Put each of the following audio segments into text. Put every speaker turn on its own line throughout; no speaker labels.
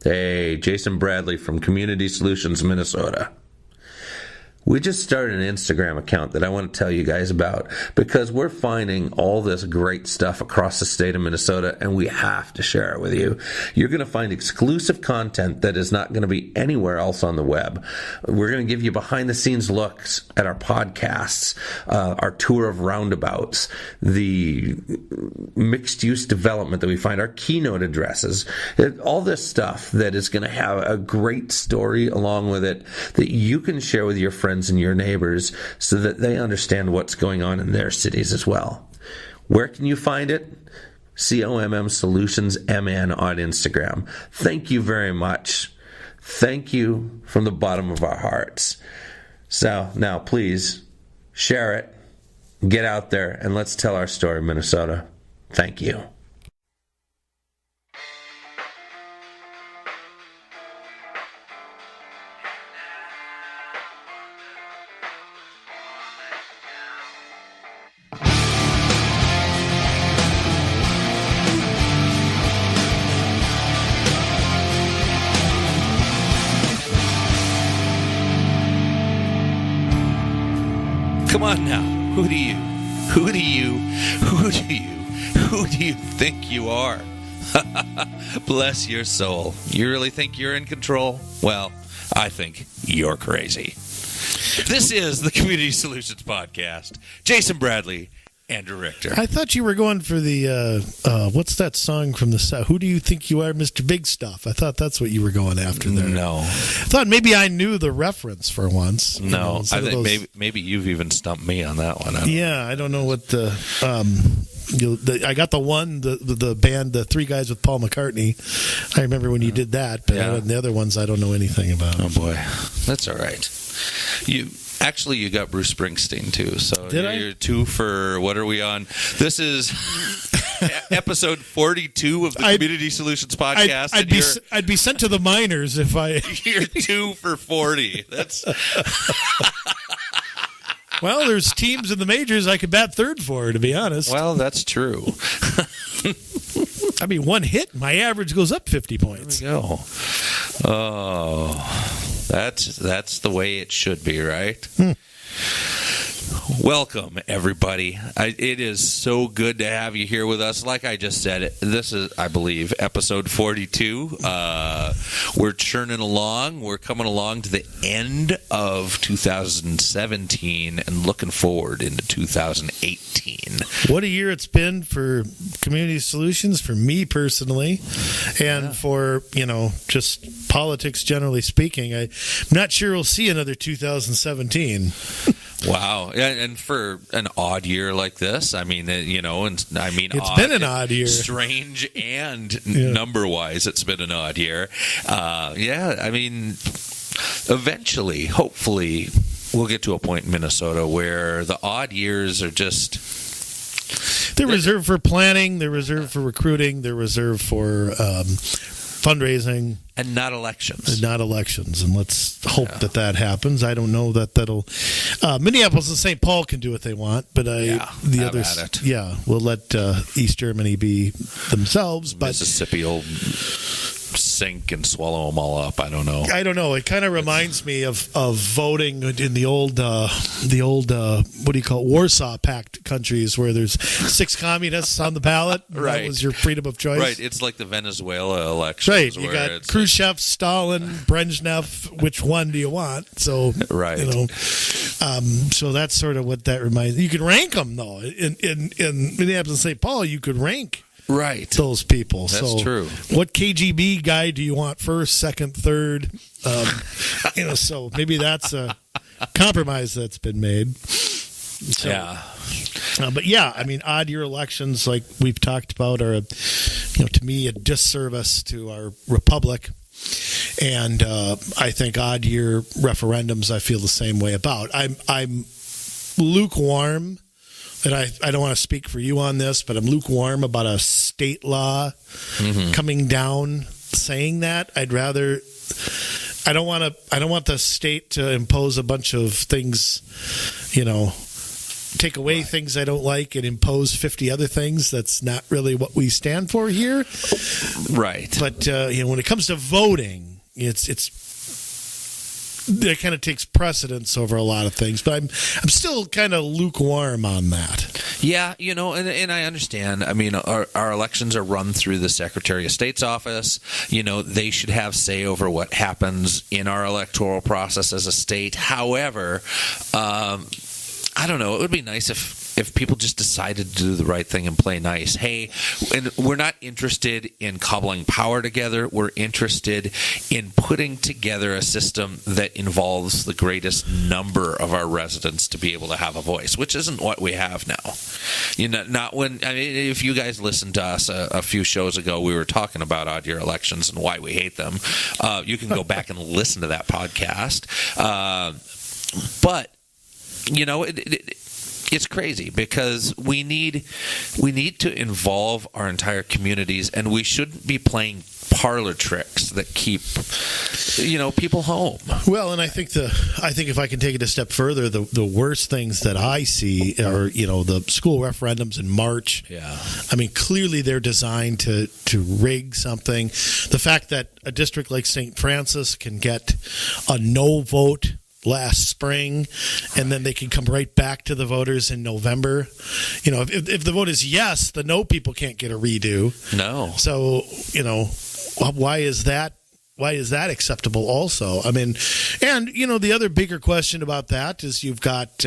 Hey, Jason Bradley from Community Solutions, Minnesota. We just started an Instagram account that I want to tell you guys about because we're finding all this great stuff across the state of Minnesota, and we have to share it with you. You're going to find exclusive content that is not going to be anywhere else on the web. We're going to give you behind-the-scenes looks at our podcasts, our tour of roundabouts, the mixed-use development that we find, our keynote addresses, all this stuff that is going to have a great story along with it that you can share with your friends and your neighbors so that they understand what's going on in their cities as well. Where can you find it? COMM Solutions MN on Instagram. Thank you very much. Thank you from the bottom of our hearts. So now please share it, get out there, and let's tell our story, Minnesota. Thank you.
Come on now. Who do you think you are? Bless your soul. You really think you're in control? Well, I think you're crazy. This is the Community Solutions Podcast. Jason Bradley, Andrew Richter.
I thought you were going for the, what's that song from the South? Who do you think you are, Mr. Big Stuff? I thought that's what you were going after there.
No.
I thought maybe I knew the reference for once.
No, I think maybe you've even stumped me on that one.
I don't know what the... I got the one, the band, the Three Guys with Paul McCartney. I remember when you did that, but the other ones I don't know anything about.
Oh, boy. That's all right. You got Bruce Springsteen, too. So you're two for, what are we on? This is episode 42 of the Community Solutions Podcast.
I'd be sent to the minors if I...
You're 2 for 40. That's...
Well, there's teams in the majors I could bat third for, to be honest.
Well, that's true.
I mean, one hit, my average goes up 50 points.
There we go. Oh, that's the way it should be, right? Welcome, everybody. It is so good to have you here with us. Like I just said, this is, I believe, episode 42. We're churning along. We're coming along to the end of 2017 and looking forward into 2018.
What a year it's been for Community Solutions, for me personally, and for, just politics generally speaking. I'm not sure we'll see another 2017.
Wow. And for an odd year like this, it's
been an odd year.
Strange and number-wise, it's been an odd year. Eventually, hopefully, we'll get to a point in Minnesota where the odd years are just...
They're reserved for planning, they're reserved for recruiting, they're reserved for fundraising.
And not elections.
And let's hope that happens. I don't know that'll... Minneapolis and St. Paul can do what they want, but the others... We'll let East Germany be themselves. But
Mississippi will sink and swallow them all up. I don't know.
It kind of reminds me of voting in the old what do you call it? Warsaw Pact countries where there's 6 communists on the ballot.
Right.
That was your freedom of choice.
Right. It's like the Venezuela elections.
Right. You got Khrushchev, Stalin, Brezhnev. Which one do you want? So
right.
So that's sort of what that reminds me. You can rank them though. In Minneapolis and St. Paul, you could rank.
Right.
Those people.
That's true.
What KGB guy do you want first, second, third? So maybe that's a compromise that's been made. So, odd year elections, like we've talked about, are, to me, a disservice to our republic. And I think odd year referendums, I feel the same way about. I'm lukewarm. And I don't want to speak for you on this, but I'm lukewarm about a state law coming down saying that. I don't want the state to impose a bunch of things, take away things I don't like and impose 50 other things. That's not really what we stand for here.
Right.
But when it comes to voting, it kind of takes precedence over a lot of things. But I'm still kind of lukewarm on that.
Yeah, and I understand. I mean, our elections are run through the Secretary of State's office. They should have say over what happens in our electoral process as a state. However, I don't know. It would be nice if people just decided to do the right thing and play nice. Hey, and we're not interested in cobbling power together. We're interested in putting together a system that involves the greatest number of our residents to be able to have a voice, which isn't what we have now. If you guys listened to us a few shows ago, we were talking about odd year elections and why we hate them. You can go back and listen to that podcast. But it's crazy because we need to involve our entire communities, and we shouldn't be playing parlor tricks that keep people home.
Well, and I think if I can take it a step further, the worst things that I see are the school referendums in March.
Yeah,
I mean, clearly they're designed to rig something. The fact that a district like St. Francis can get a no vote last spring, and then they can come right back to the voters in November. If the vote is yes, the no people can't get a redo.
No.
So, why is that? Why is that acceptable also? I mean, and, the other bigger question about that is you've got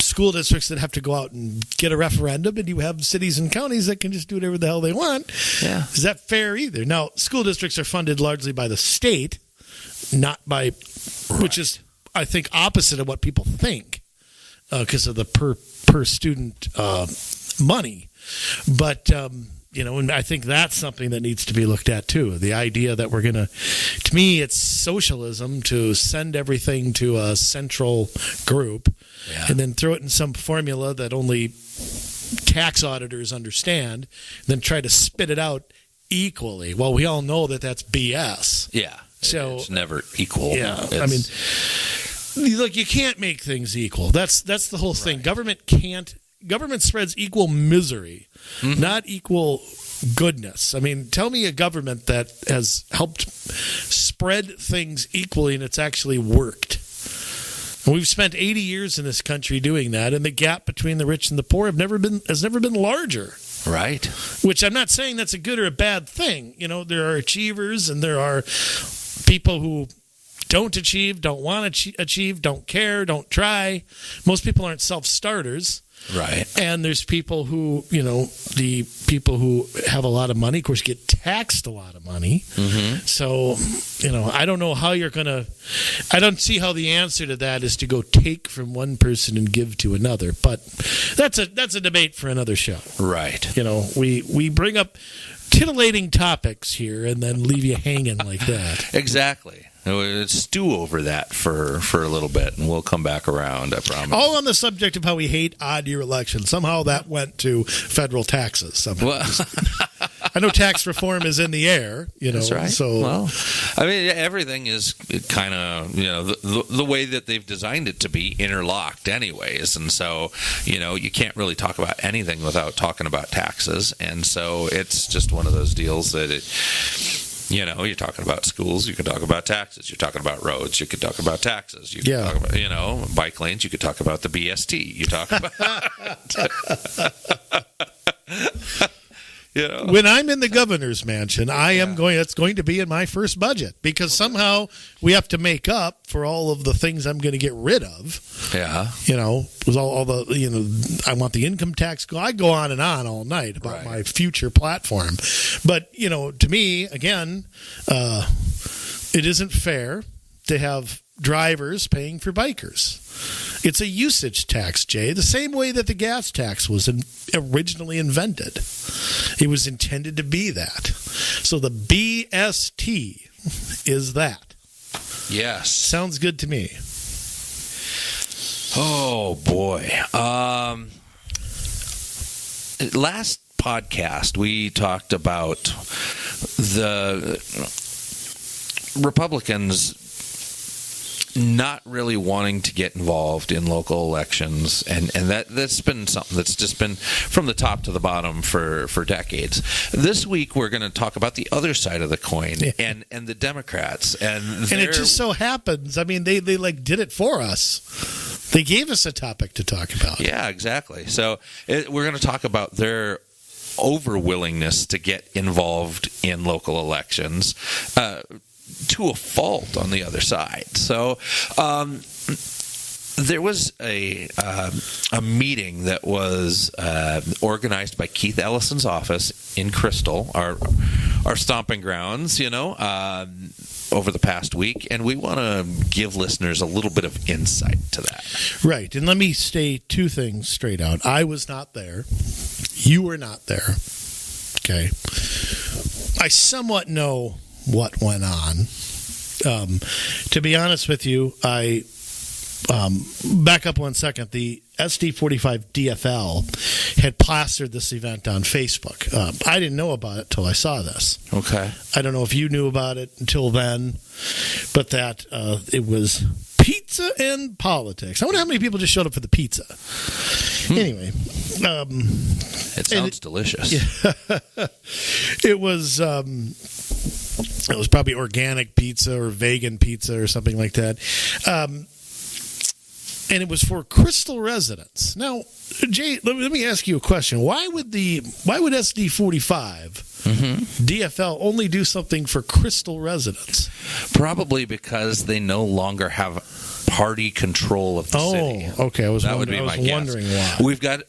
school districts that have to go out and get a referendum, and you have cities and counties that can just do whatever the hell they want.
Yeah.
Is that fair either? Now, school districts are funded largely by the state, not by, which is, I think, opposite of what people think because of the per student money. But, and I think that's something that needs to be looked at, too. The idea that we're going to me, it's socialism to send everything to a central group and then throw it in some formula that only tax auditors understand, and then try to spit it out equally. Well, we all know that that's BS.
Yeah.
So
it's never equal.
Yeah, I mean, look, you can't make things equal. That's the whole thing.
Right.
Government spreads equal misery, not equal goodness. I mean, tell me a government that has helped spread things equally and it's actually worked. And we've spent 80 years in this country doing that, and the gap between the rich and the poor has never been larger.
Right.
Which I'm not saying that's a good or a bad thing. There are achievers and there are people who don't achieve, don't want to achieve, don't care, don't try. Most people aren't self-starters.
Right.
And there's people who, the people who have a lot of money, of course, get taxed a lot of money. Mm-hmm. So, I don't know how you're going to, I don't see how the answer to that is to go take from one person and give to another. But that's a debate for another show.
Right.
We bring up titillating topics here and then leave you hanging like that.
Exactly. Stew over that for a little bit, and we'll come back around, I promise.
All on the subject of how we hate odd-year elections. Somehow that went to federal taxes. Well, I know tax reform is in the air,
That's right.
So,
well, I mean, everything is kind of, the way that they've designed it to be interlocked anyways. And so, you can't really talk about anything without talking about taxes. And so it's just one of those deals that you're talking about schools, you can talk about taxes. You're talking about roads, you could talk about taxes. You can talk about, bike lanes, you could talk about the BST. You talk about...
When I'm in the governor's mansion, it's going to be in my first budget because somehow we have to make up for all of the things I'm going to get rid of.
Yeah.
With all the, I want the income tax. I go on and on all night about my future platform. But, to me, again, it isn't fair to have drivers paying for bikers. It's a usage tax, Jay, the same way that the gas tax was originally invented. It was intended to be that. So the BST is that.
Yes.
Sounds good to me.
Oh, boy. Last podcast, we talked about the Republicans not really wanting to get involved in local elections, and that's been something that's just been from the top to the bottom for decades. This week we're going to talk about the other side of the coin, and the Democrats, and
it just so happens, I mean, they like did it for us. They gave us a topic to talk about.
Yeah, exactly. So we're going to talk about their over-willingness to get involved in local elections to a fault on the other side. So there was a meeting that was organized by Keith Ellison's office in Crystal, our stomping grounds, over the past week, and we want to give listeners a little bit of insight to that.
Right, and let me say two things straight out. I was not there. You were not there. Okay. I somewhat know what went on. To be honest with you, I back up 1 second. The SD45 DFL had plastered this event on Facebook. I didn't know about it till I saw this.
Okay.
I don't know if you knew about it until then, but that it was pizza and politics. I wonder how many people just showed up for the pizza. Anyway.
It sounds delicious.
Yeah. It was probably organic pizza or vegan pizza or something like that. And it was for Crystal residents. Now, Jay, let me ask you a question. Why would SD45 DFL only do something for Crystal residents?
Probably because they no longer have party control of the city.
Oh, okay. I was
wondering
why.
We've got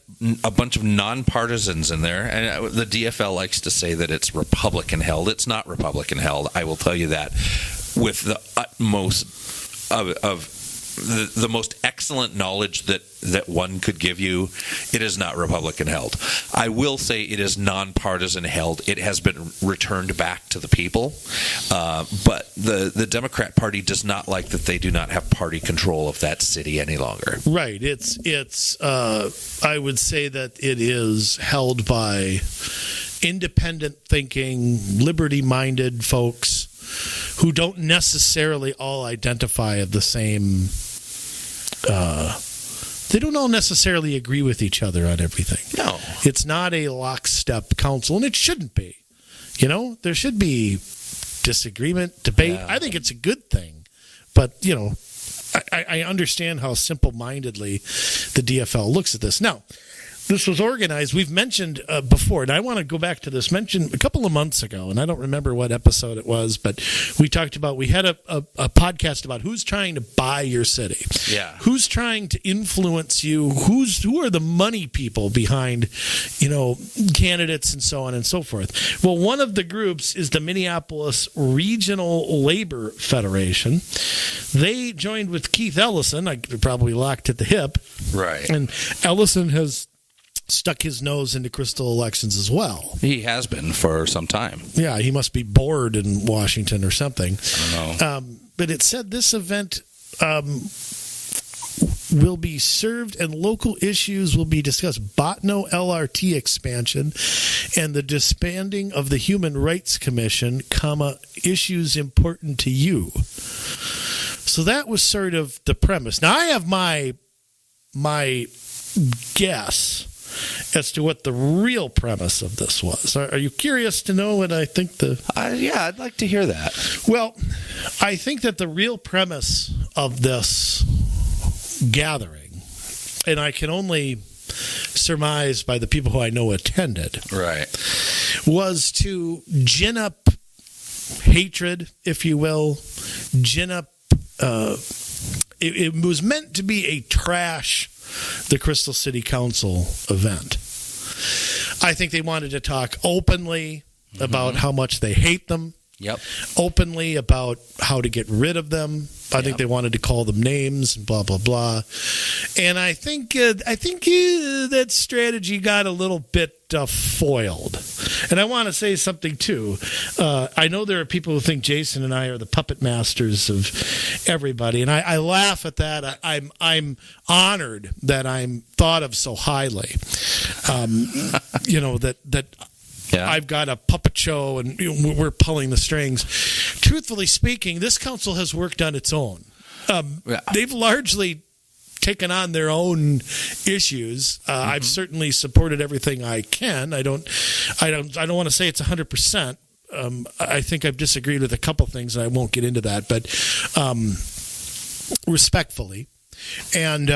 a bunch of nonpartisans in there, and the DFL likes to say that it's Republican held. It's not Republican held. I will tell you that with the utmost of the most excellent knowledge that one could give you. It is not Republican held. I will say it is nonpartisan held. It has been returned back to the people, but the Democrat Party does not like that they do not have party control of that city any longer.
Right. It's I would say that it is held by independent thinking, liberty-minded folks who don't necessarily all identify of the same. They don't all necessarily agree with each other on everything.
No.
It's not a lockstep council, and it shouldn't be. There should be disagreement, debate. Yeah. I think it's a good thing. But, I understand how simple-mindedly the DFL looks at this. Now, this was organized, we've mentioned before, and I want to go back to this, mentioned a couple of months ago, and I don't remember what episode it was, but we talked about, we had a podcast about who's trying to buy your city.
Yeah.
Who's trying to influence you, who are the money people behind, candidates and so on and so forth. Well, one of the groups is the Minneapolis Regional Labor Federation. They joined with Keith Ellison, probably locked at the hip.
Right.
And Ellison has stuck his nose into Crystal elections as well.
He has been for some time.
Yeah, he must be bored in Washington or something.
I don't know.
But it said this event will be served and local issues will be discussed. Botno LRT expansion and the disbanding of the Human Rights Commission, issues important to you. So that was sort of the premise. Now I have my guess as to what the real premise of this was. Are you curious to know what I think
yeah, I'd like to hear that.
Well, I think that the real premise of this gathering, and I can only surmise by the people who I know attended,
right,
was to gin up hatred, if you will, gin up. It was meant to be a trash the Crystal City Council event. I think they wanted to talk openly about how much they hate them.
Yep.
Openly about how to get rid of them. I think they wanted to call them names and blah, blah, blah. And I think that strategy got a little bit foiled. And I want to say something, too. I know there are people who think Jason and I are the puppet masters of everybody, and I laugh at that. I'm honored that I'm thought of so highly. That yeah. I've got a puppet show, and we're pulling the strings. Truthfully speaking, this council has worked on its own. they've largely taken on their own issues. I've certainly supported everything I can. I don't want to say it's 100%. I think I've disagreed with a couple things, and I won't get into that, but respectfully. And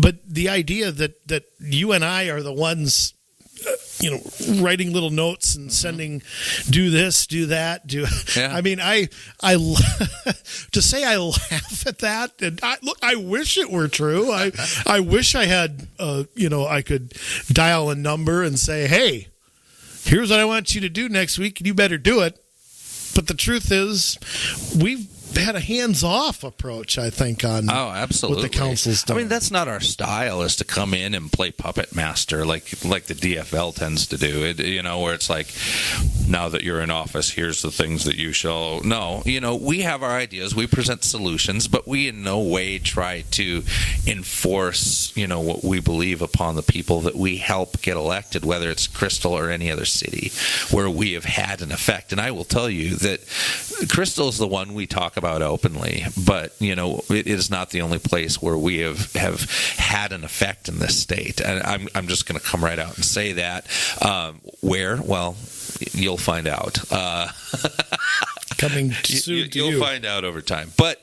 but the idea that you and I are the ones, writing little notes and sending, do this, do that, do. Yeah. I mean, I to say I laugh at that, and I wish it were true. I wish I had, I could dial a number and say, hey, here's what I want you to do next week, and you better do it. But the truth is, we've had a hands-off approach, I think, on
absolutely.
What the council's done.
I mean, that's not our style, is to come in and play puppet master like the DFL tends to do. Where it's like, now that you're in office, here's the things that you shall. No, we have our ideas, we present solutions, but we in no way try to enforce, what we believe upon the people that we help get elected, whether it's Crystal or any other city where we have had an effect. And I will tell you that Crystal is the one we talk about openly, but it is not the only place where we have had an effect in this state. And I'm just going to come right out and say that. Where? Well, you'll find out.
Coming soon to you.
You'll find out over time. But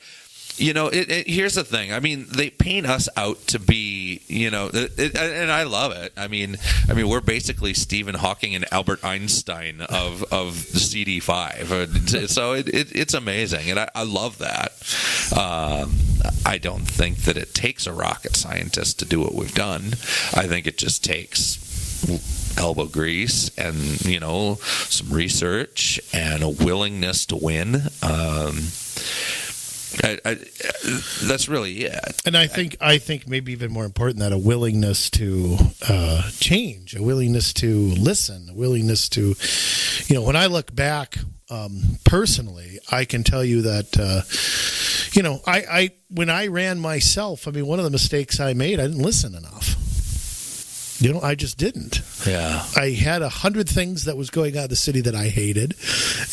here's the thing. I mean, they paint us out to be, and I love it. I mean, we're basically Stephen Hawking and Albert Einstein of the CD5. So it's amazing, and I love that. I don't think that it takes a rocket scientist to do what we've done. I think it just takes elbow grease and some research and a willingness to win. That's really it.
And I think maybe even more important that a willingness to change, a willingness to listen, a willingness to, when I look back personally, I can tell you that, I when I ran myself, one of the mistakes I made, I didn't listen enough. I just didn't.
Yeah.
I had 100 things that was going on in the city that I hated,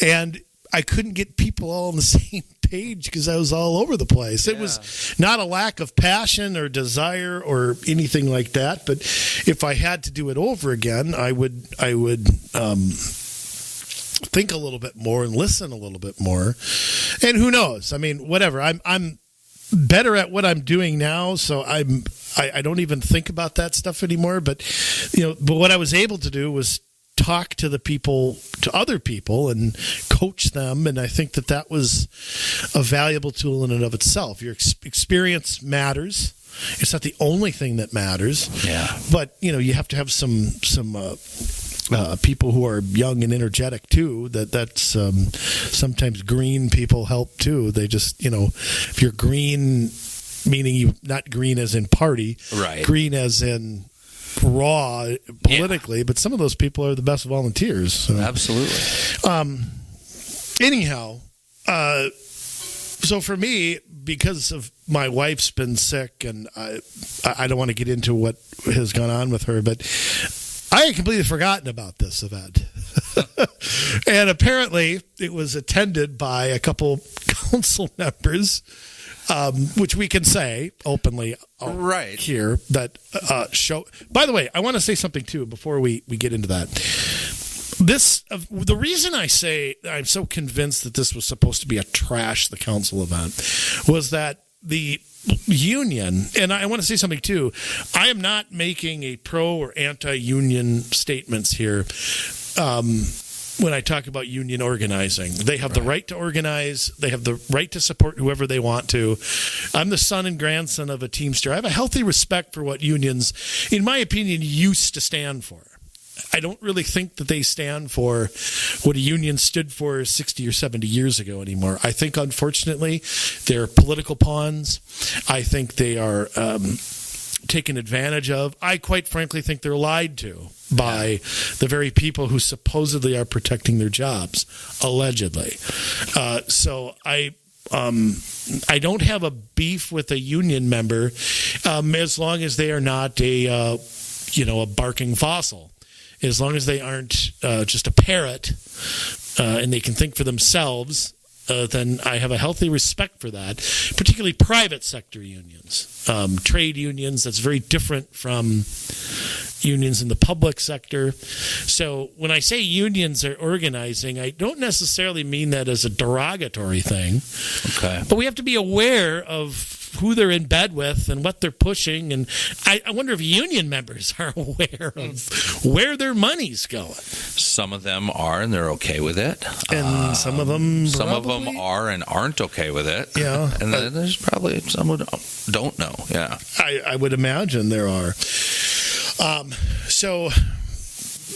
and I couldn't get people all on the same page because I was all over the place. It was not a lack of passion or desire or anything like that. But if I had to do it over again, I would think a little bit more and listen a little bit more. And who knows? Whatever. I'm better at what I'm doing now, so I don't even think about that stuff anymore. But but what I was able to do was talk to other people and coach them, and I think that was a valuable tool in and of itself. Your experience matters. It's not the only thing that matters.
Yeah.
But you have to have some people who are young and energetic too. That's sometimes green people help too. They just if you're green, meaning you not green as in party,
right? Green
as in raw politically, but some of those people are the best volunteers. So.
Absolutely.
Anyhow, so for me, because of my wife's been sick, and I don't want to get into what has gone on with her, but I had completely forgotten about this event. And apparently it was attended by a couple council members, which we can say openly
right
here that show. By the way, I want to say something too before we get into that. The reason I say I'm so convinced that this was supposed to be a trash the council event was that the union, and I want to say something too, I am not making a pro or anti-union statements here. When I talk about union organizing, they have the right to organize. They have the right to support whoever they want to. I'm the son and grandson of a Teamster. I have a healthy respect for what unions, in my opinion, used to stand for. I don't really think that they stand for what a union stood for 60 or 70 years ago anymore. I think, unfortunately, they're political pawns. I think they are taken advantage of. I quite frankly think they're lied to by the very people who supposedly are protecting their jobs, allegedly. So I don't have a beef with a union member as long as they are not a barking fossil. As long as they aren't just a parrot and they can think for themselves, then I have a healthy respect for that, particularly private sector unions, trade unions. That's very different from unions in the public sector. So when I say unions are organizing, I don't necessarily mean that as a derogatory thing.
Okay.
But we have to be aware of who they're in bed with and what they're pushing. And I wonder if union members are aware of where their money's going.
Some of them are, and they're okay with it.
And some of them
are and aren't okay with it.
Yeah.
And then there's probably some who don't know. Yeah.
I would imagine there are.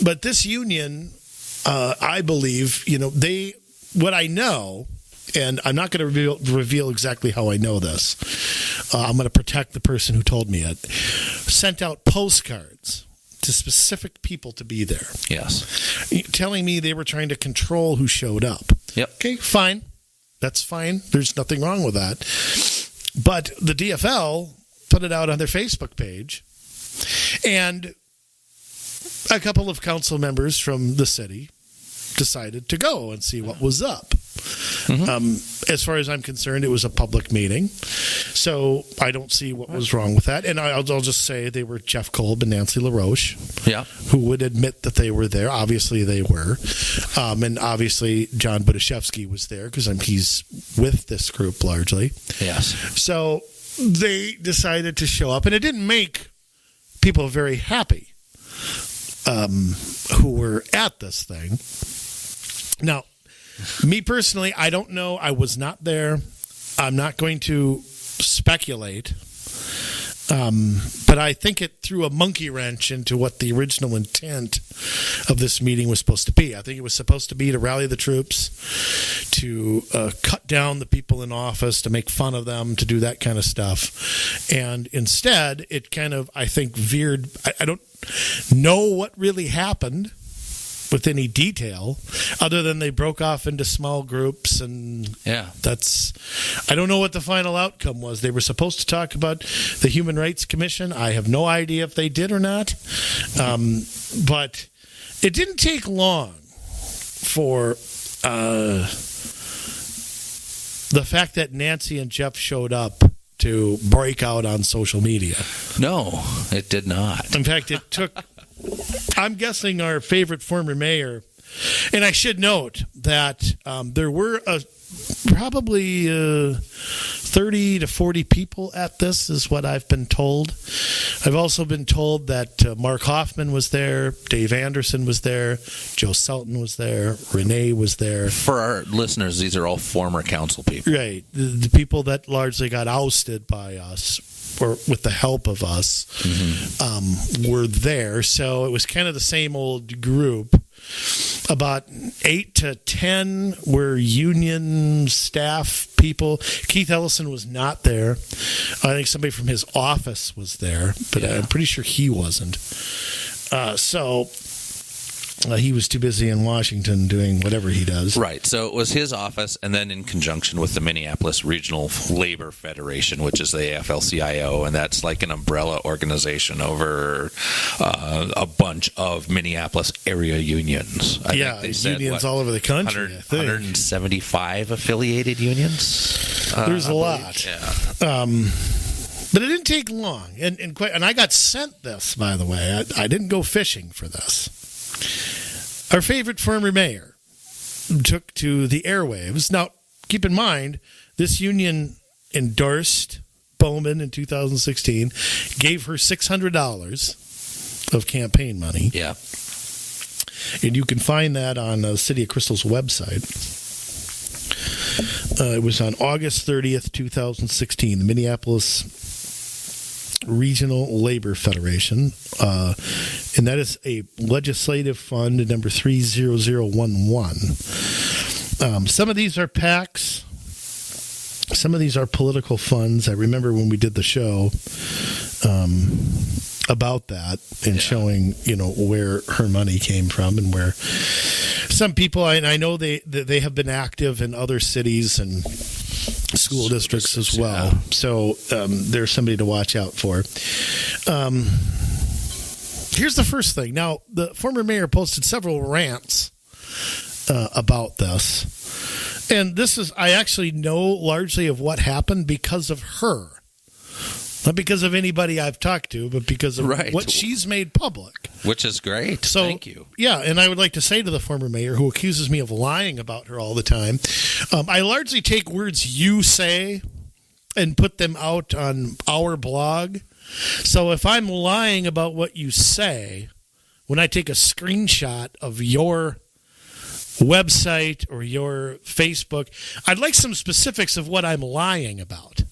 But this union, I believe, what I know, and I'm not going to reveal exactly how I know this. I'm going to protect the person who told me it. Sent out postcards to specific people to be there.
Yes.
Telling me they were trying to control who showed up.
Yep.
Okay, fine. That's fine. There's nothing wrong with that. But the DFL put it out on their Facebook page, and a couple of council members from the city decided to go and see what was up. Mm-hmm. As far as I'm concerned, it was a public meeting, so I don't see what was wrong with that. And I'll just say they were Jeff Kolb and Nancy LaRoche, who would admit that they were there. Obviously, they were. And obviously, John Budashevsky was there because he's with this group largely.
Yes. So
they decided to show up, and it didn't make people very happy who were at this thing. Now, me personally, I don't know. I was not there. I'm not going to speculate. But I think it threw a monkey wrench into what the original intent of this meeting was supposed to be. I think it was supposed to be to rally the troops, to cut down the people in office, to make fun of them, to do that kind of stuff. And instead, it kind of, I think, veered. I don't know what really happened with any detail, other than they broke off into small groups, and that's, I don't know what the final outcome was. They were supposed to talk about the Human Rights Commission. I have no idea if they did or not, but it didn't take long for the fact that Nancy and Jeff showed up to break out on social media.
No, it did not.
In fact, it took, I'm guessing, our favorite former mayor, and I should note that there were probably 30 to 40 people at this, is what I've been told. I've also been told that Mark Hoffman was there, Dave Anderson was there, Joe Sultan was there, Renee was there.
For our listeners, these are all former council people.
Right. The people that largely got ousted by us, or with the help of us, were there. So it was kind of the same old group. About 8 to 10 were union staff people. Keith Ellison was not there. I think somebody from his office was there, but I'm pretty sure he wasn't. He was too busy in Washington doing whatever he does.
Right. So it was his office, and then in conjunction with the Minneapolis Regional Labor Federation, which is the AFL-CIO, and that's like an umbrella organization over a bunch of Minneapolis area unions. I think they said,
unions all over the country.
175 affiliated unions.
There's a lot.
Yeah.
But it didn't take long. And I got sent this, by the way. I didn't go fishing for this. Our favorite former mayor took to the airwaves. Now, keep in mind, this union endorsed Bowman in 2016, gave her $600 of campaign money.
Yeah.
And you can find that on the City of Crystal's website. It was on August 30th, 2016, the Minneapolis Regional Labor Federation, and that is a legislative fund number 30011. Some of these are PACs, some of these are political funds. I remember when we did the show about that and showing, where her money came from, and where some people, I know they have been active in other cities and school districts as well. Yeah. So there's somebody to watch out for. Here's the first thing. Now, the former mayor posted several rants about this. And I actually know largely of what happened because of her. Not because of anybody I've talked to, but because of what she's made public.
Which is great. So, thank you.
Yeah, and I would like to say to the former mayor who accuses me of lying about her all the time, I largely take words you say and put them out on our blog. So if I'm lying about what you say, when I take a screenshot of your website or your Facebook, I'd like some specifics of what I'm lying about.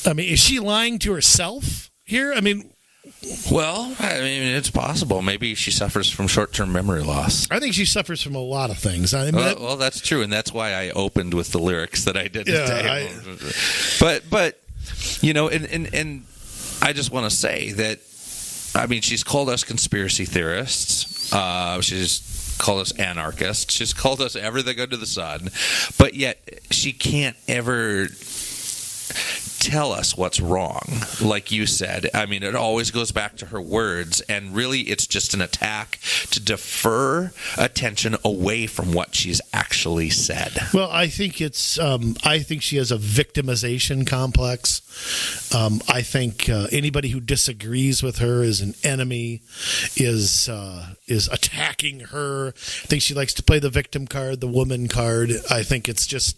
I mean, is she lying to herself here? I mean,
it's possible. Maybe she suffers from short-term memory loss.
I think she suffers from a lot of things.
Well, that's true, and that's why I opened with the lyrics that I did today. But and I just want to say that, I mean, she's called us conspiracy theorists. She's called us anarchists. She's called us everything under the sun. But yet she can't ever tell us what's wrong, like you said. I mean, it always goes back to her words, and really it's just an attack to defer attention away from what she's actually said.
Well, I think I think she has a victimization complex. I think anybody who disagrees with her is an enemy, is attacking her. I think she likes to play the victim card, the woman card. I think it's just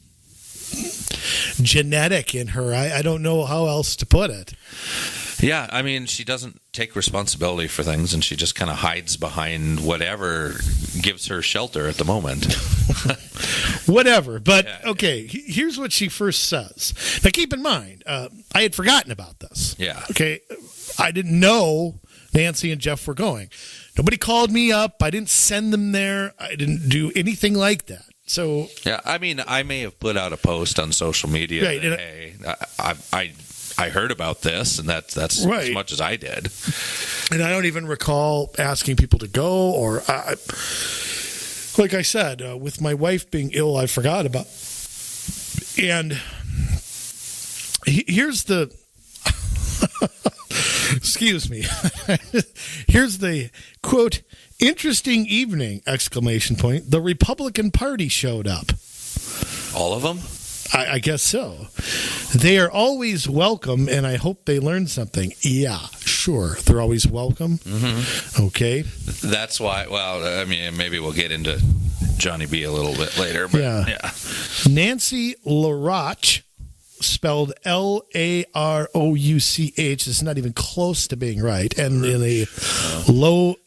genetic in her. I don't know how else to put it.
Yeah, I mean, she doesn't take responsibility for things, and she just kind of hides behind whatever gives her shelter at the moment.
Whatever. But, okay, here's what she first says. Now, keep in mind, I had forgotten about this.
Yeah.
Okay, I didn't know Nancy and Jeff were going. Nobody called me up. I didn't send them there. I didn't do anything like that. So
yeah, I mean, I may have put out a post on social media.
Right,
that, hey, I heard about this, and that's right. As much as I did.
And I don't even recall asking people to go, or like I said, with my wife being ill, I forgot about. And here's the. Excuse me. Here's the quote. Interesting evening! Exclamation point. The Republican Party showed up.
All of them?
I guess so. They are always welcome, and I hope they learn something. Yeah, sure. They're always welcome. Mm-hmm. Okay.
That's why, well, I mean, maybe we'll get into Johnny B a little bit later. But yeah. Nancy
LaRoche, spelled Larouch, is not even close to being right. And in a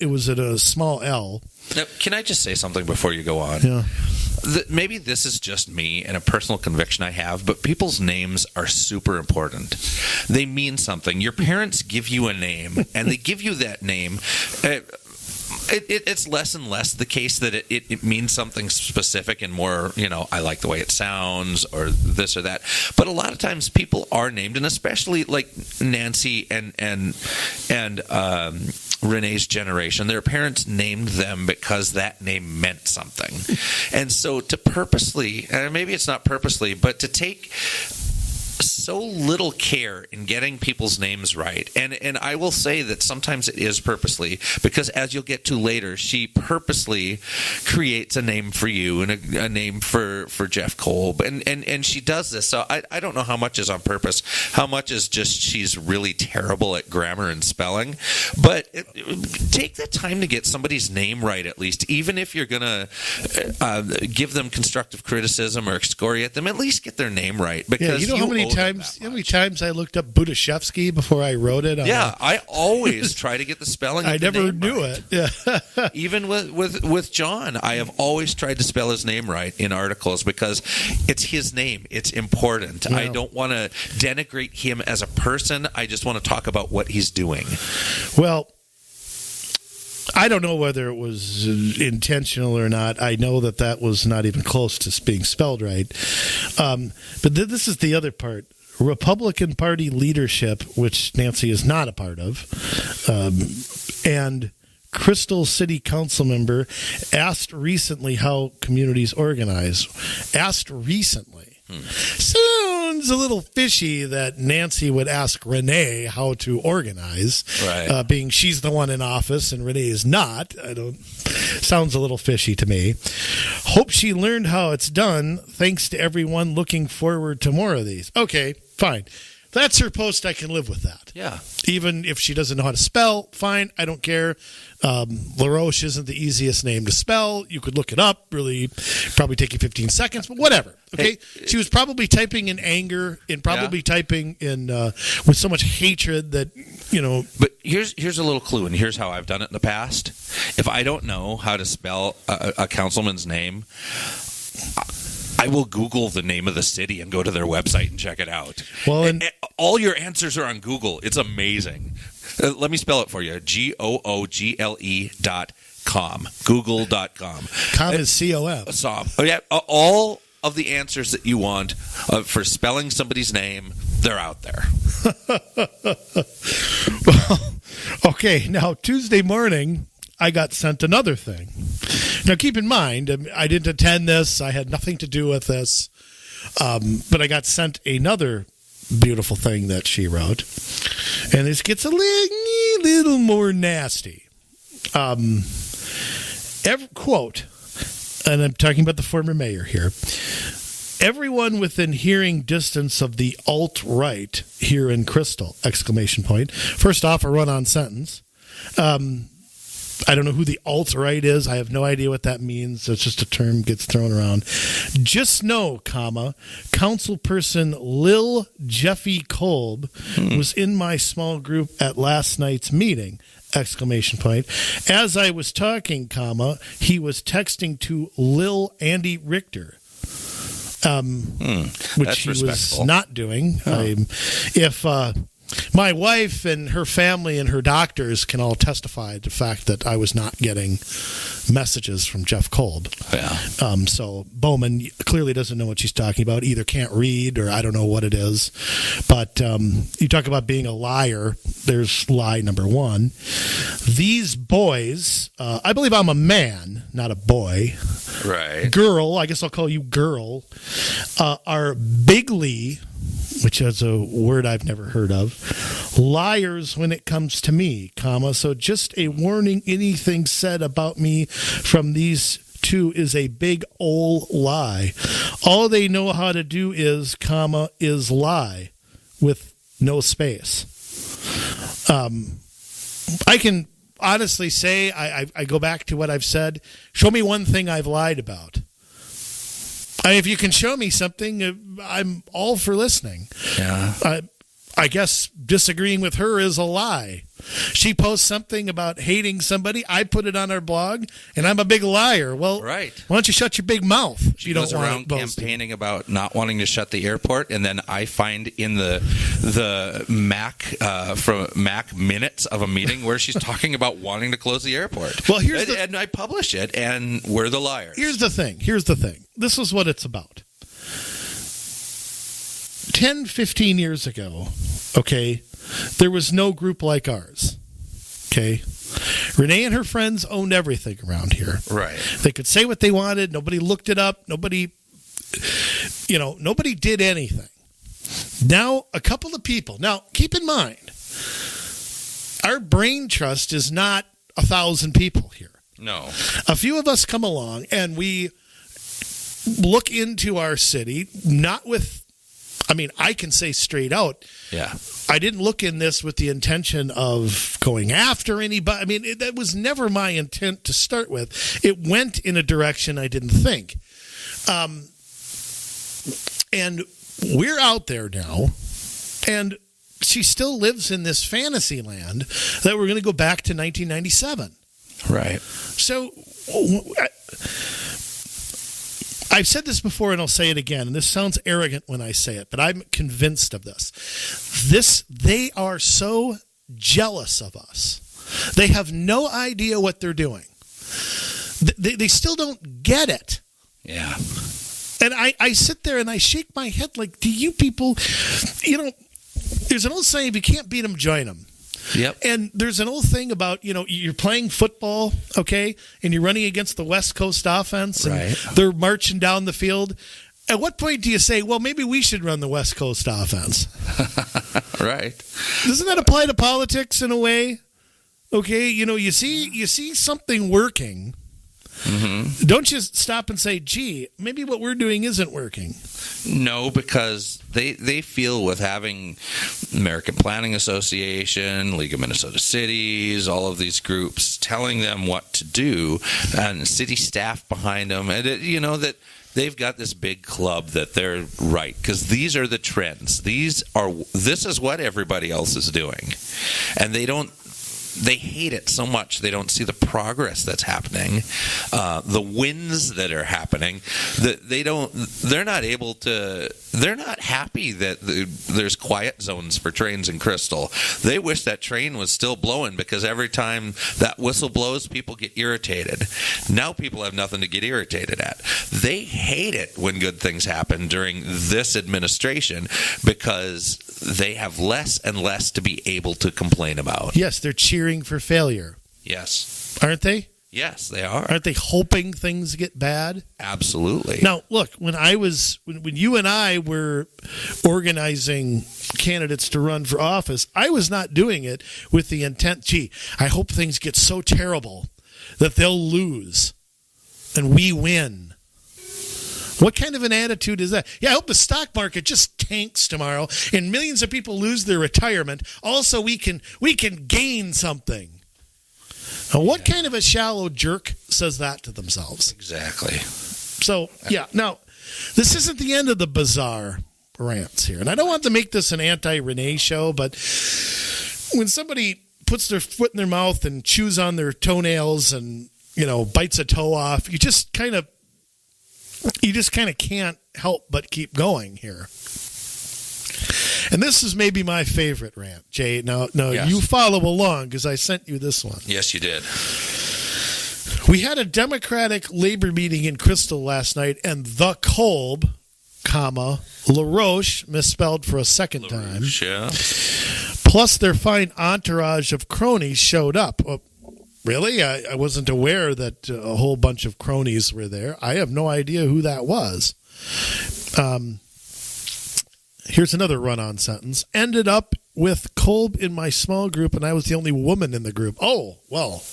it was at a small L.
Now, can I just say something before you go on?
Yeah.
Maybe this is just me and a personal conviction I have, but people's names are super important. They mean something. Your parents give you a name, and they give you that name. It's less and less the case that it means something specific and more, I like the way it sounds or this or that. But a lot of times people are named, and especially like Nancy and Renee's generation, their parents named them because that name meant something. And so to purposely, and maybe it's not purposely, but to take so little care in getting people's names right. And I will say that sometimes it is purposely, because as you'll get to later, she purposely creates a name for you and a name for Jeff Kolb. And she does this. So I don't know how much is on purpose, how much is just she's really terrible at grammar and spelling. But take the time to get somebody's name right, at least. Even if you're going to give them constructive criticism or excoriate them, at least get their name right. Because
how many times I looked up Budashevsky before I wrote it?
I always try to get the spelling.
I never knew it. Yeah.
Even with John, I have always tried to spell his name right in articles because it's his name. It's important. Wow. I don't want to denigrate him as a person. I just want to talk about what he's doing.
Well, I don't know whether it was intentional or not. I know that was not even close to being spelled right. But this is the other part. Republican Party leadership, which Nancy is not a part of, and Crystal City Council member asked recently how communities organize. Asked recently. Soon. seems a little fishy that Nancy would ask Renee how to organize,
Right.
being she's the one in office and Renee is not. Sounds a little fishy to me. Hope she learned how it's done. Thanks to everyone. Looking forward to more of these. Okay, fine. That's her post. I can live with that.
Yeah.
Even if she doesn't know how to spell, fine. I don't care. LaRoche isn't the easiest name to spell. You could look it up. Really, probably take you 15 seconds, but whatever. Okay.
Hey,
she was probably typing in anger and probably typing in with so much hatred that,
But here's a little clue, and here's how I've done it in the past. If I don't know how to spell a councilman's name, I will Google the name of the city and go to their website and check it out.
Well,
and all your answers are on Google. It's amazing. Let me spell it for you. GOOGLE.com. Google.com.
Com is C-O-M.
Oh, yeah. All of the answers that you want for spelling somebody's name, they're out there.
Well, okay. Now, Tuesday morning, I got sent another thing. Now, keep in mind, I didn't attend this. I had nothing to do with this. But I got sent another beautiful thing that she wrote. And this gets a little more nasty. Quote, and I'm talking about the former mayor here. Everyone within hearing distance of the alt-right here in Crystal, ! First off, a run-on sentence. I don't know who the alt-right is. I have no idea what that means. It's just a term gets thrown around. Just know, councilperson Lil Jeffy Kolb was in my small group at last night's meeting, ! As I was talking, he was texting to Lil Andy Richter, which he was not doing. My wife and her family and her doctors can all testify to the fact that I was not getting messages from Jeff Kolb.
Yeah.
So Bowman clearly doesn't know what she's talking about. Either can't read or I don't know what it is. But you talk about being a liar. There's lie number one. These boys, I believe I'm a man, not a boy.
Right.
Girl, I guess I'll call you girl, are bigly, which is a word I've never heard of, liars when it comes to me, so just a warning, anything said about me from these two is a big ol' lie. All they know how to do is lie with no space. I can honestly say, I go back to what I've said, show me one thing I've lied about. If you can show me something, I'm all for listening.
Yeah.
I guess disagreeing with her is a lie. She posts something about hating somebody. I put it on our blog, and I'm a big liar. Well,
right.
Why don't you shut your big mouth?
She goes around campaigning about not wanting to shut the airport, and then I find in the Mac minutes of a meeting where she's talking about wanting to close the airport.
Well,
and I publish it, and we're the liars.
Here's the thing. This is what it's about. 10, 15 years ago, okay, there was no group like ours, okay? Renee and her friends owned everything around here.
Right.
They could say what they wanted. Nobody looked it up. Nobody did anything. Now, a couple of people. Now, keep in mind, our brain trust is not 1,000 people here.
No.
A few of us come along and we look into our city, I can say straight out,
yeah,
I didn't look in this with the intention of going after anybody. That was never my intent to start with. It went in a direction I didn't think. And we're out there now, and she still lives in this fantasy land that we're going to go back to 1997.
Right.
So I've said this before and I'll say it again, and this sounds arrogant when I say it, but I'm convinced of this. They are so jealous of us. They have no idea what they're doing. They still don't get it.
Yeah.
And I sit there and I shake my head like, do you people, there's an old saying, if you can't beat them, join them.
Yep.
And there's an old thing about, you're playing football, okay, and you're running against the West Coast offense, and
right.
They're marching down the field. at what point do you say, well, maybe we should run the West Coast offense?
Right.
Doesn't that apply to politics in a way? Okay, you see something working. Mm-hmm. Don't you stop and say, gee, maybe what we're doing isn't working.
No, because they feel with having American Planning Association, League of Minnesota Cities, all of these groups telling them what to do, and city staff behind them, and that they've got this big club that they're right, because these are the trends. This is what everybody else is doing, and they hate it so much they don't see the progress that's happening, the wins that are happening. They're not happy that there's quiet zones for trains in Crystal. They wish that train was still blowing, because every time that whistle blows, people get irritated. Now people have nothing to get irritated at. They hate it when good things happen during this administration, because they have less and less to be able to complain about.
Yes, they're cheering for failure.
Yes.
Aren't they?
Yes, they are.
Aren't they hoping things get bad?
Absolutely.
Now, look, when you and I were organizing candidates to run for office, I was not doing it with the intent, gee, I hope things get so terrible that they'll lose and we win. What kind of an attitude is that? Yeah, I hope the stock market just tanks tomorrow and millions of people lose their retirement. Also, we can gain something. Now, what kind of a shallow jerk says that to themselves?
Exactly.
So, yeah. Now, this isn't the end of the bizarre rants here. And I don't want to make this an anti-Renee show, but when somebody puts their foot in their mouth and chews on their toenails and, bites a toe off, you just kind of can't help but keep going here. And this is maybe my favorite rant, Jay. Now, yes. You follow along because I sent you this one.
Yes, you did.
We had a Democratic labor meeting in Crystal last night, and the Kolb, LaRoche, misspelled for a second time.
Yeah.
Plus their fine entourage of cronies showed up. Really? I wasn't aware that a whole bunch of cronies were there. I have no idea who that was. Here's another run-on sentence. Ended up with Kolb in my small group, and I was the only woman in the group. Oh, well,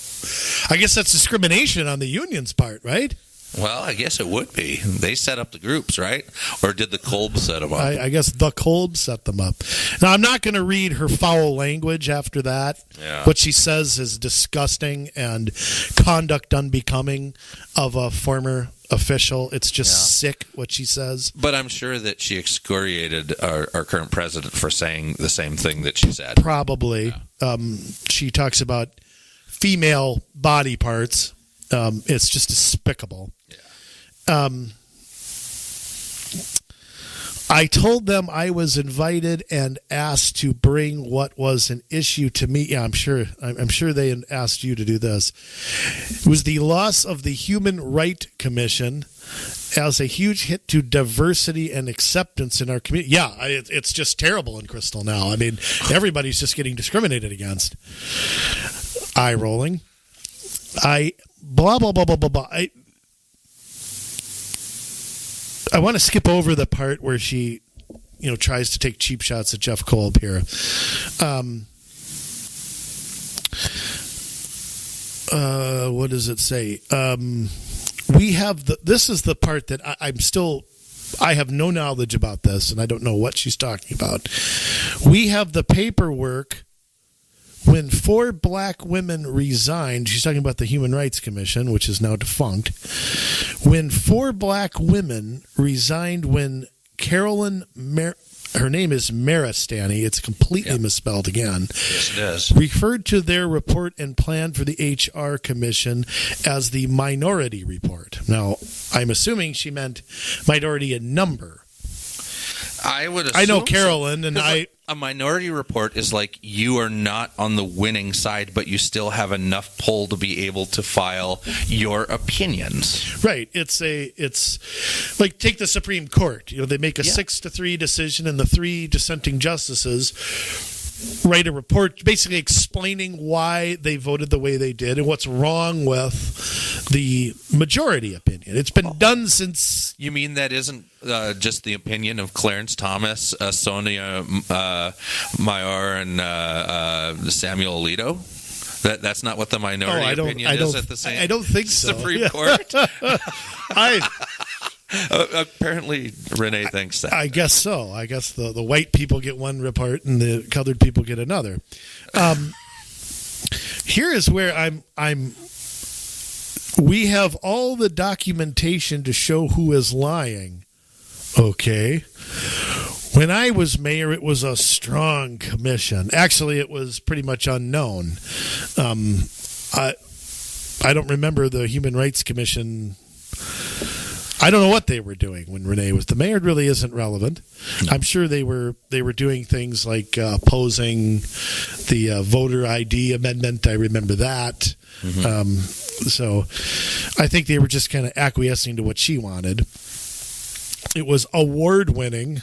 I guess that's discrimination on the union's part, right?
Well, I guess it would be. They set up the groups, right? Or did the Kolb set them up?
I guess the Kolb set them up. Now, I'm not going to read her foul language after that.
Yeah.
What she says is disgusting and conduct unbecoming of a former official. It's just sick what she says.
But I'm sure that she excoriated our current president for saying the same thing that she said.
Probably. Yeah. She talks about female body parts. It's just despicable. Yeah. I told them I was invited and asked to bring what was an issue to me. Yeah, I'm sure they asked you to do this. It was the loss of the Human Rights Commission as a huge hit to diversity and acceptance in our community. Yeah, it's just terrible in Crystal now. I mean, everybody's just getting discriminated against. Eye rolling. Blah, blah, blah, blah, blah, blah. I want to skip over the part where she, tries to take cheap shots at Jeff Kolb here. What does it say? We have this is the part that I have no knowledge about this, and I don't know what she's talking about. We have the paperwork. When 4 black women resigned, she's talking about the Human Rights Commission, which is now defunct. When 4 black women resigned when Carolyn, her name is Maristani, it's completely misspelled again.
Yes, it is.
Referred to their report and plan for the HR Commission as the Minority Report. Now, I'm assuming she meant minority in number.
I would assume
I know Carolyn, and
a minority report is like you are not on the winning side, but you still have enough pull to be able to file your opinions.
Right. It's like take the Supreme Court. They make a 6-3 decision, and the 3 dissenting justices write a report basically explaining why they voted the way they did and what's wrong with the majority opinion. It's been done since.
You mean that isn't just the opinion of Clarence Thomas, Sonia Mayer, and Samuel Alito? That's not what the minority opinion is at the same.
I don't think so.
Supreme Court. Apparently, Renee thinks that.
I guess so. I guess the white people get one report and the colored people get another. Here is where I'm. We have all the documentation to show who is lying. Okay. When I was mayor, it was a strong commission. Actually, it was pretty much unknown. I don't remember the Human Rights Commission. I don't know what they were doing when Renee was the mayor. It really isn't relevant. No. I'm sure they were doing things like opposing the voter ID amendment. I remember that. Mm-hmm. So I think they were just kind of acquiescing to what she wanted. It was award-winning.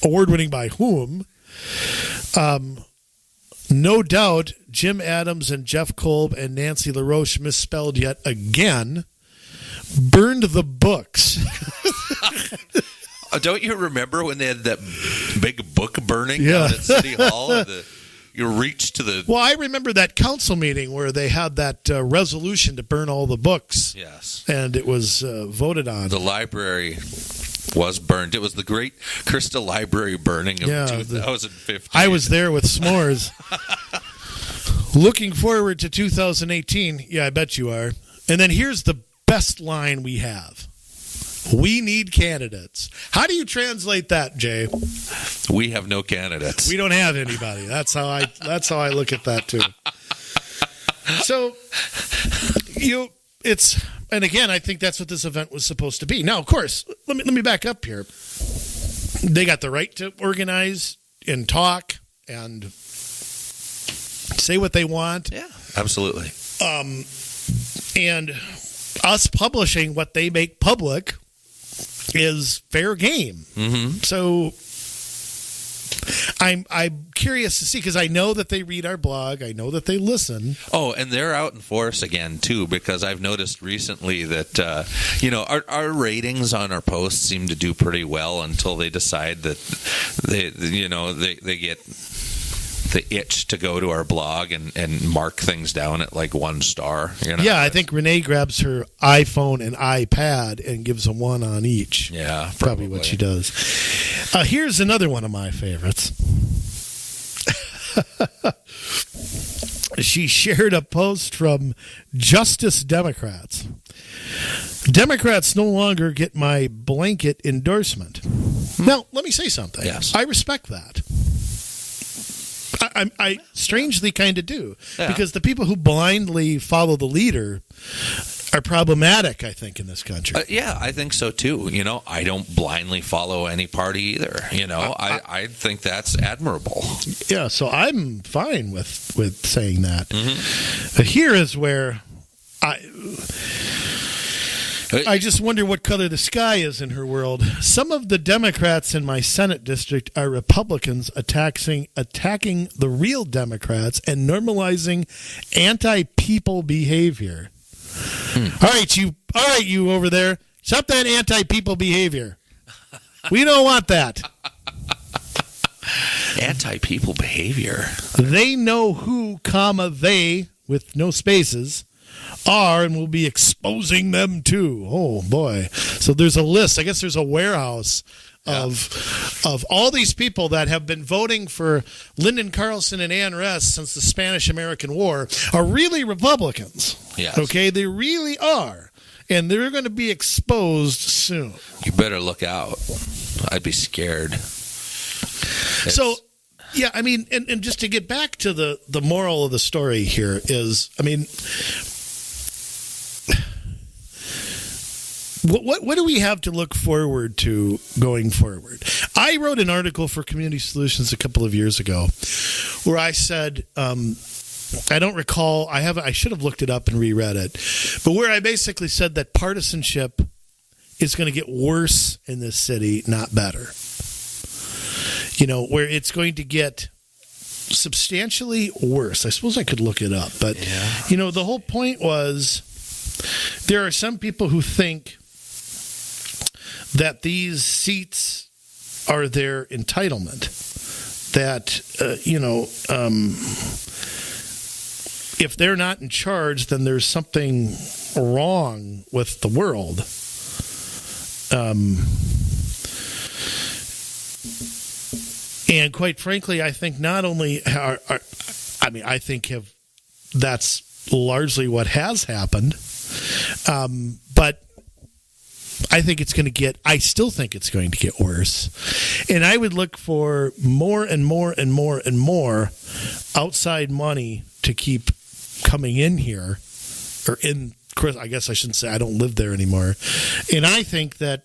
Award-winning by whom? No doubt Jim Adams and Jeff Kolb and Nancy LaRoche misspelled yet again. Burned the books.
Don't you remember when they had that big book burning down at City Hall? You reach to the...
Well, I remember that council meeting where they had that resolution to burn all the books.
Yes.
And it was voted on.
The library was burned. It was the Great Crystal Library burning of 2015.
I was there with s'mores. Looking forward to 2018. Yeah, I bet you are. And then here's the best line we have. We need candidates. How do you translate that, Jay?
We have no candidates.
We don't have anybody. That's how I look at that too. So and again, I think that's what this event was supposed to be. Now, of course, let me back up here. They got the right to organize and talk and say what they want.
Yeah, absolutely.
And us publishing what they make public is fair game. Mm-hmm. So I'm curious to see, because I know that they read our blog. I know that they listen.
Oh, and they're out in force again too, because I've noticed recently that our ratings on our posts seem to do pretty well until they decide that they get the itch to go to our blog and mark things down at like 1 star.
Yeah, I think Renee grabs her iPhone and iPad and gives them 1 on each.
Yeah,
probably what she does. Here's another one of my favorites. She shared a post from Justice Democrats. Democrats no longer get my blanket endorsement. Now, let me say something.
Yes.
I respect that. I strangely kind of do, because the people who blindly follow the leader are problematic, I think, in this country.
Yeah, I think so too. I don't blindly follow any party either. I think that's admirable.
Yeah, so I'm fine with saying that. Mm-hmm. But here is where I just wonder what color the sky is in her world. Some of the Democrats in my Senate district are Republicans attacking the real Democrats and normalizing anti-people behavior. All right, you over there. Stop that anti-people behavior. We don't want that.
Anti-people behavior.
They know who, they, with no spaces, are, and we'll be exposing them too. Oh boy! So there's a list. I guess there's a warehouse of all these people that have been voting for Lyndon Carlson and Ann Rest since the Spanish-American War are really Republicans.
Yes.
Okay, they really are, and they're going to be exposed soon.
You better look out. I'd be scared.
So. Yeah, I mean, and just to get back to the moral of the story here is, I mean, what do we have to look forward to going forward? I wrote an article for Community Solutions a couple of years ago where I said, I don't recall, I should have looked it up and reread it, but where I basically said that partisanship is going to get worse in this city, not better. Where it's going to get substantially worse. I suppose I could look it up, but the whole point was there are some people who think that these seats are their entitlement. That, if they're not in charge, then there's something wrong with the world. And quite frankly, I think not only I think that's largely what has happened, but I still think it's going to get worse. And I would look for more and more and more and more outside money to keep coming in here, or in, I guess I shouldn't say, I don't live there anymore. And I think that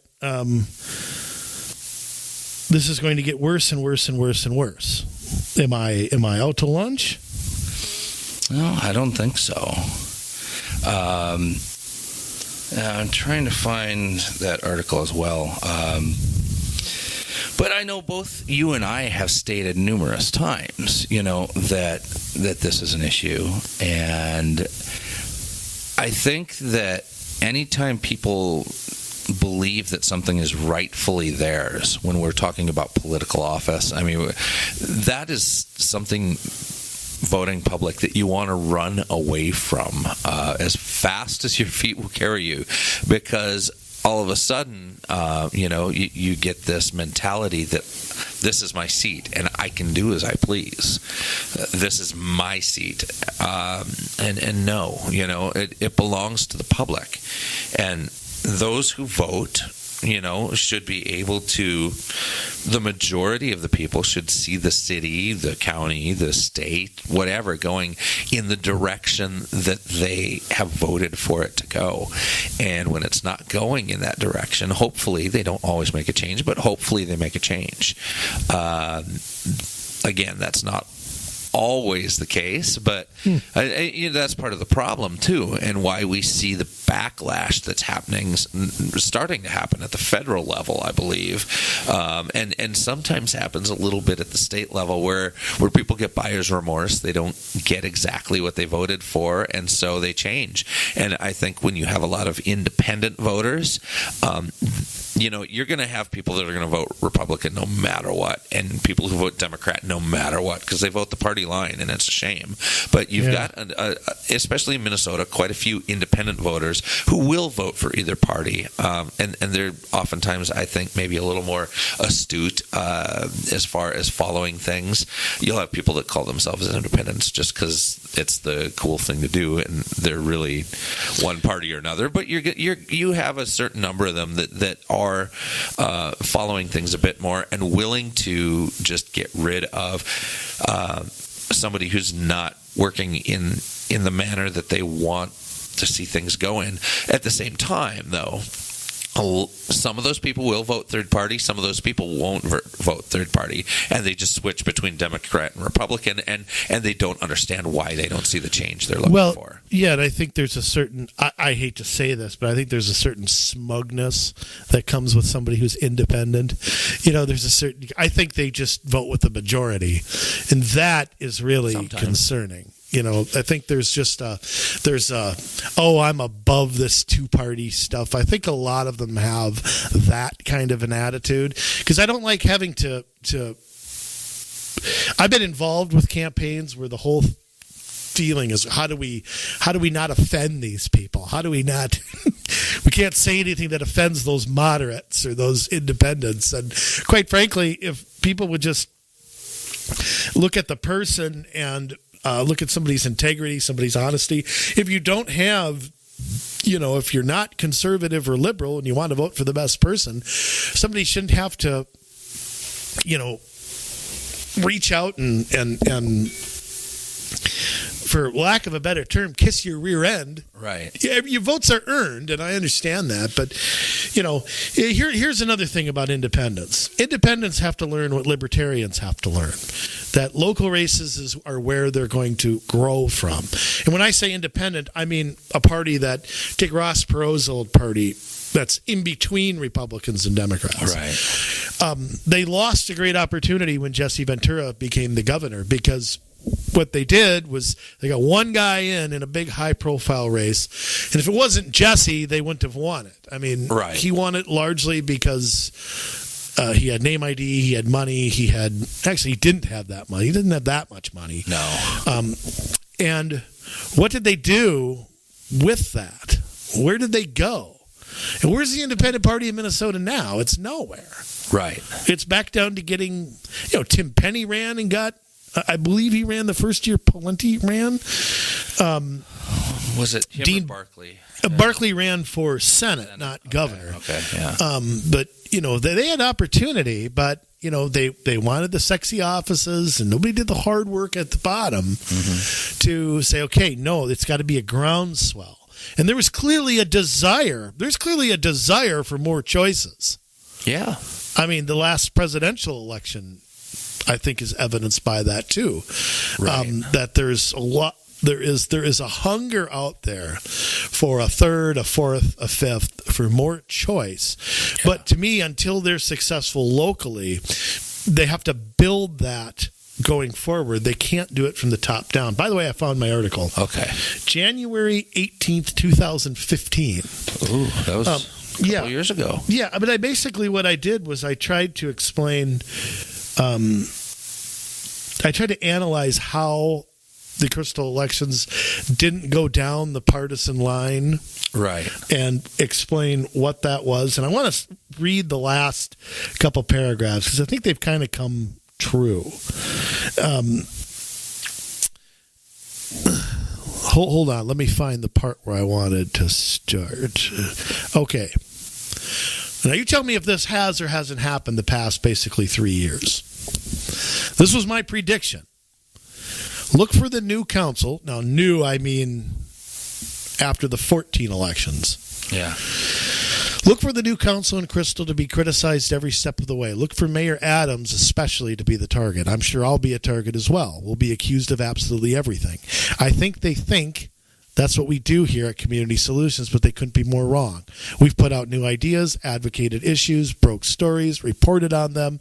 this is going to get worse and worse and worse and worse. Am I out to lunch?
No, I don't think so. I'm trying to find that article as well. But I know both you and I have stated numerous times, that this is an issue. And I think that anytime people believe that something is rightfully theirs, when we're talking about political office, that is something, voting public, that you want to run away from as fast as your feet will carry you, because all of a sudden, you get this mentality that this is my seat and I can do as I please. This is my seat, and no, it belongs to the public, and those who vote, should be able to, the majority of the people should see the city, the county, the state, whatever, going in the direction that they have voted for it to go. And when it's not going in that direction, hopefully, they don't always make a change, but hopefully they make a change. Again, that's not always the case, but that's part of the problem too, and why we see the backlash that's starting to happen at the federal level, I believe, and sometimes happens a little bit at the state level, where people get buyer's remorse. They don't get exactly what they voted for, and so they change. And I think when you have a lot of independent voters, you're going to have people that are going to vote Republican no matter what, and people who vote Democrat no matter what, because they vote the party line, and it's a shame. But you've got, especially in Minnesota, quite a few independent voters who will vote for either party, and they're oftentimes, I think, maybe a little more astute as far as following things. You'll have people that call themselves independents just because it's the cool thing to do, and they're really one party or another. But you have a certain number of them that are following things a bit more and willing to just get rid of somebody who's not working in the manner that they want to see things go in. At the same time, though, some of those people will vote third party, some of those people won't vote third party, and they just switch between Democrat and Republican, and they don't understand why they don't see the change they're looking for.
Yeah, and I think there's a certain, I hate to say this, but I think there's a certain smugness that comes with somebody who's independent. There's a certain, I think they just vote with the majority, and that is really concerning. I think there's just I'm above this two-party stuff. I think a lot of them have that kind of an attitude, because I don't like having to I've been involved with campaigns where the whole feeling is, how do we not offend these people? How do we not we can't say anything that offends those moderates or those independents. And quite frankly, if people would just look at the person and look at somebody's integrity, somebody's honesty. If you don't have, if you're not conservative or liberal and you want to vote for the best person, somebody shouldn't have to, reach out and for lack of a better term, kiss your rear end.
Right.
Yeah, your votes are earned, and I understand that. But, here's another thing about independents. Independents have to learn what libertarians have to learn, that local races are where they're going to grow from. And when I say independent, I mean a party that, take Ross Perot's old party, that's in between Republicans and Democrats.
Right.
They lost a great opportunity when Jesse Ventura became the governor, because what they did was they got one guy in a big high-profile race, and if it wasn't Jesse, they wouldn't have won it. I mean, he won it largely because he had name ID, he had money, he didn't have that money. He didn't have that much money.
No.
And what did they do with that? Where did they go? And where's the Independent Party of Minnesota now? It's nowhere.
Right.
It's back down to getting, Tim Penny ran and got, I believe he ran the first year Palenti ran.
Was it him
Dean
or Barkley?
Barkley ran for Senate, not governor.
Okay, yeah.
But, they had opportunity, but, they wanted the sexy offices and nobody did the hard work at the bottom to say, okay, no, it's got to be a groundswell. And there was clearly a desire. There's clearly a desire for more choices.
Yeah.
I mean, the last presidential election, I think, is evidenced by that too.
Right.
That there's a lot. There is a hunger out there for a third, a fourth, a fifth, for more choice. Yeah. But to me, until they're successful locally, they have to build that going forward. They can't do it from the top down. By the way, I found my article.
Okay.
January 18th, 2015.
Ooh, that was a couple years ago.
Yeah, but what I did was I tried to explain, I tried to analyze how the Crystal elections didn't go down the partisan line.
Right. And
explain what that was. And I want to read the last couple paragraphs because I think they've kind of come true. Hold on. Let me find the part where I wanted to start. Okay. Now you tell me if this has or hasn't happened the past basically 3 years. This was my prediction. Look for the new council. Now, new, I mean after the 14 elections.
Yeah.
Look for the new council in Crystal to be criticized every step of the way. Look for Mayor Adams especially to be the target. I'm sure I'll be a target as well. We'll be accused of absolutely everything. I think they think that's what we do here at Community Solutions, but they couldn't be more wrong. We've put out new ideas, advocated issues, broke stories, reported on them,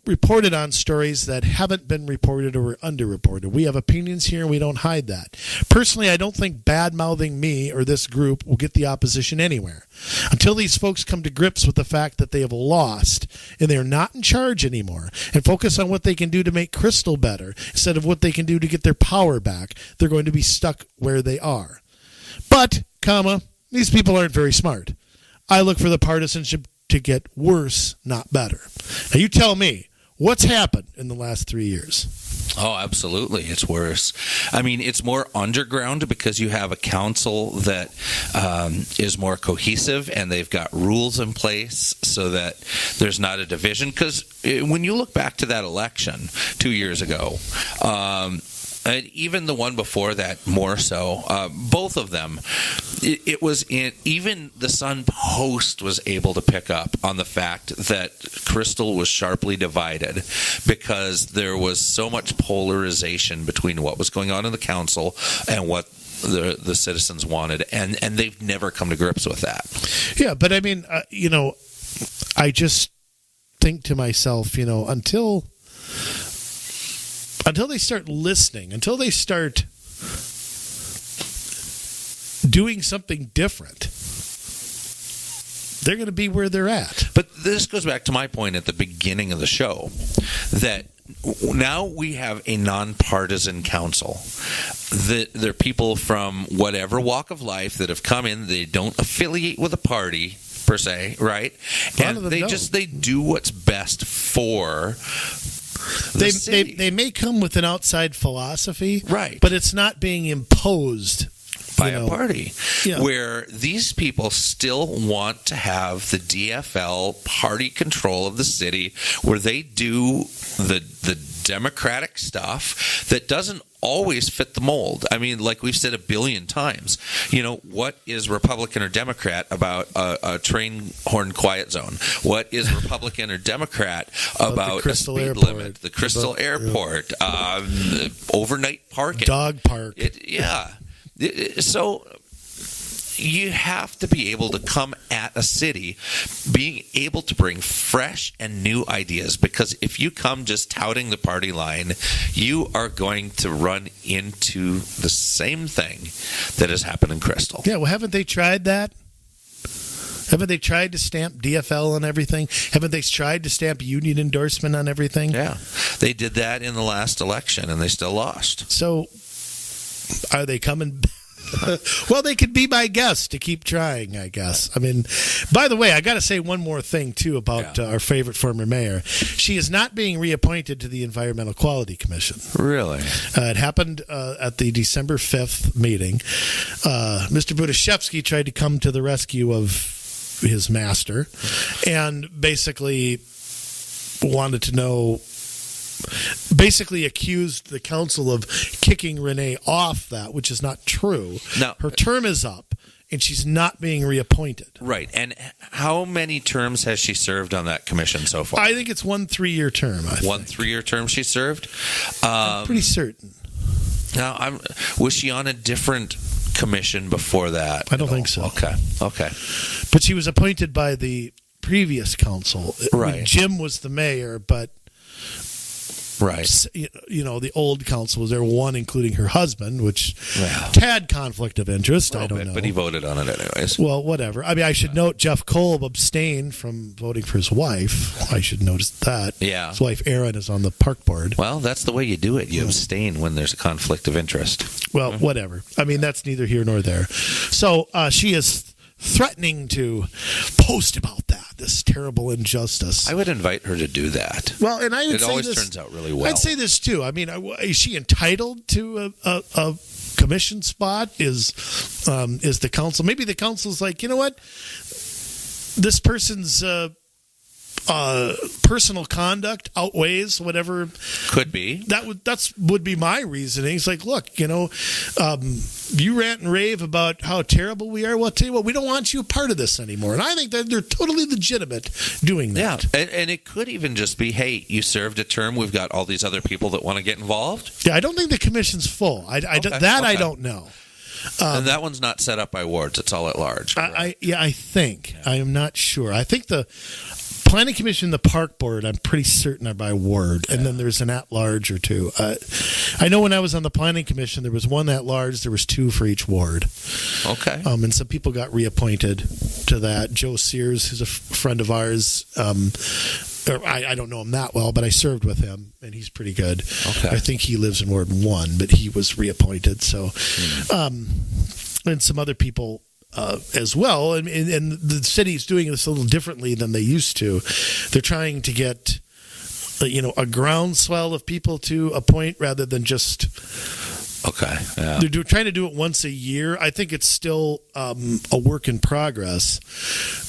reported on stories that haven't been reported or were underreported. We have opinions here and we don't hide that. Personally, I don't think bad-mouthing me or this group will get the opposition anywhere. Until these folks come to grips with the fact that they have lost and they're not in charge anymore and focus on what they can do to make Crystal better instead of what they can do to get their power back, they're going to be stuck where they are. But, these people aren't very smart. I look for the partisanship to get worse, not better. Now you tell me, what's happened in the last 3 years?
Oh, absolutely. It's worse. I mean, it's more underground because you have a council that is more cohesive and they've got rules in place so that there's not a division. Because when you look back to that election 2 years ago, and even the one before that more so, both of them, it was in, even the Sun Post was able to pick up on the fact that Crystal was sharply divided because there was so much polarization between what was going on in the council and what the citizens wanted, and they've never come to grips with that.
Yeah, but I mean, I just think to myself, until they start listening, until they start doing something different, they're going to be where they're at.
But this goes back to my point at the beginning of the show, that now we have a nonpartisan council. They're people from whatever walk of life that have come in. They don't affiliate with a party per se, right? And they do what's best for
They may come with an outside philosophy,
right?
But it's not being imposed
by a party. Yeah. Where these people still want to have the DFL party control of the city, where they do the democratic stuff that doesn't always fit the mold. I mean, like we've said a billion times, what is Republican or Democrat about a train horn quiet zone? What is Republican or Democrat about a speed limit, the Crystal Airport, overnight parking,
dog park?
So, you have to be able to come at a city being able to bring fresh and new ideas, because if you come just touting the party line, you are going to run into the same thing that has happened in Crystal.
Yeah, well, haven't they tried that? Haven't they tried to stamp DFL on everything? Haven't they tried to stamp union endorsement on everything?
Yeah, they did that in the last election, and they still lost.
So, are they coming? Well, they could be my guest to keep trying, I guess. I mean, by the way, I got to say one more thing, too, about our favorite former mayor. She is not being reappointed to the Environmental Quality Commission.
Really?
It happened at the December 5th meeting. Mr. Budashevsky tried to come to the rescue of his master and basically wanted to know, basically accused the council of kicking Renee off that, which is not true.
No.
Her term is up, and she's not being reappointed.
Right. And how many terms has she served on that commission so far?
I think it's 1 3-year term.
One 3-year term she served?
I'm pretty certain.
Now, was she on a different commission before that?
I don't think so.
Okay.
But she was appointed by the previous council.
Right.
Jim was the mayor, but
right.
You know, the old council was there, one including her husband, which
Well,
had conflict of interest. I don't know.
But he voted on it anyways.
Well, whatever. I mean, I should note Jeff Kolb abstained from voting for his wife. I should notice that.
Yeah.
His wife, Erin, is on the park board.
Well, that's the way you do it. You abstain when there's a conflict of interest.
Well, whatever. I mean, that's neither here nor there. So she is threatening to post about that, this terrible injustice.
I would invite her to do that.
Well, and
it always turns out really well.
I'd say this too. I mean, is she entitled to a commission spot? Is the council? Maybe the council's like, you know what? This person's personal conduct outweighs whatever.
Could be.
That would be my reasoning. It's like, look, you know, you rant and rave about how terrible we are. Well, I'll tell you what, we don't want you a part of this anymore. And I think that they're totally legitimate doing that.
Yeah, and it could even just be, hey, you served a term. We've got all these other people that want to get involved.
Yeah, I don't think the commission's full. I don't know.
And that one's not set up by wards. It's all at large.
I think. Yeah. I am not sure. I think the Planning Commission, the Park Board, I'm pretty certain are by ward, and then there's an at-large or two. I know when I was on the Planning Commission, there was one at-large, there was 2 for each ward.
Okay.
And some people got reappointed to that. Joe Sears, who's a friend of ours, I don't know him that well, but I served with him, and he's pretty good.
Okay.
I think he lives in Ward 1, but he was reappointed. So, and some other people as well, and the city's doing this a little differently than they used to. They're trying to get, a groundswell of people to appoint rather than just.
Okay. Yeah.
They're trying to do it once a year. I think it's still a work in progress,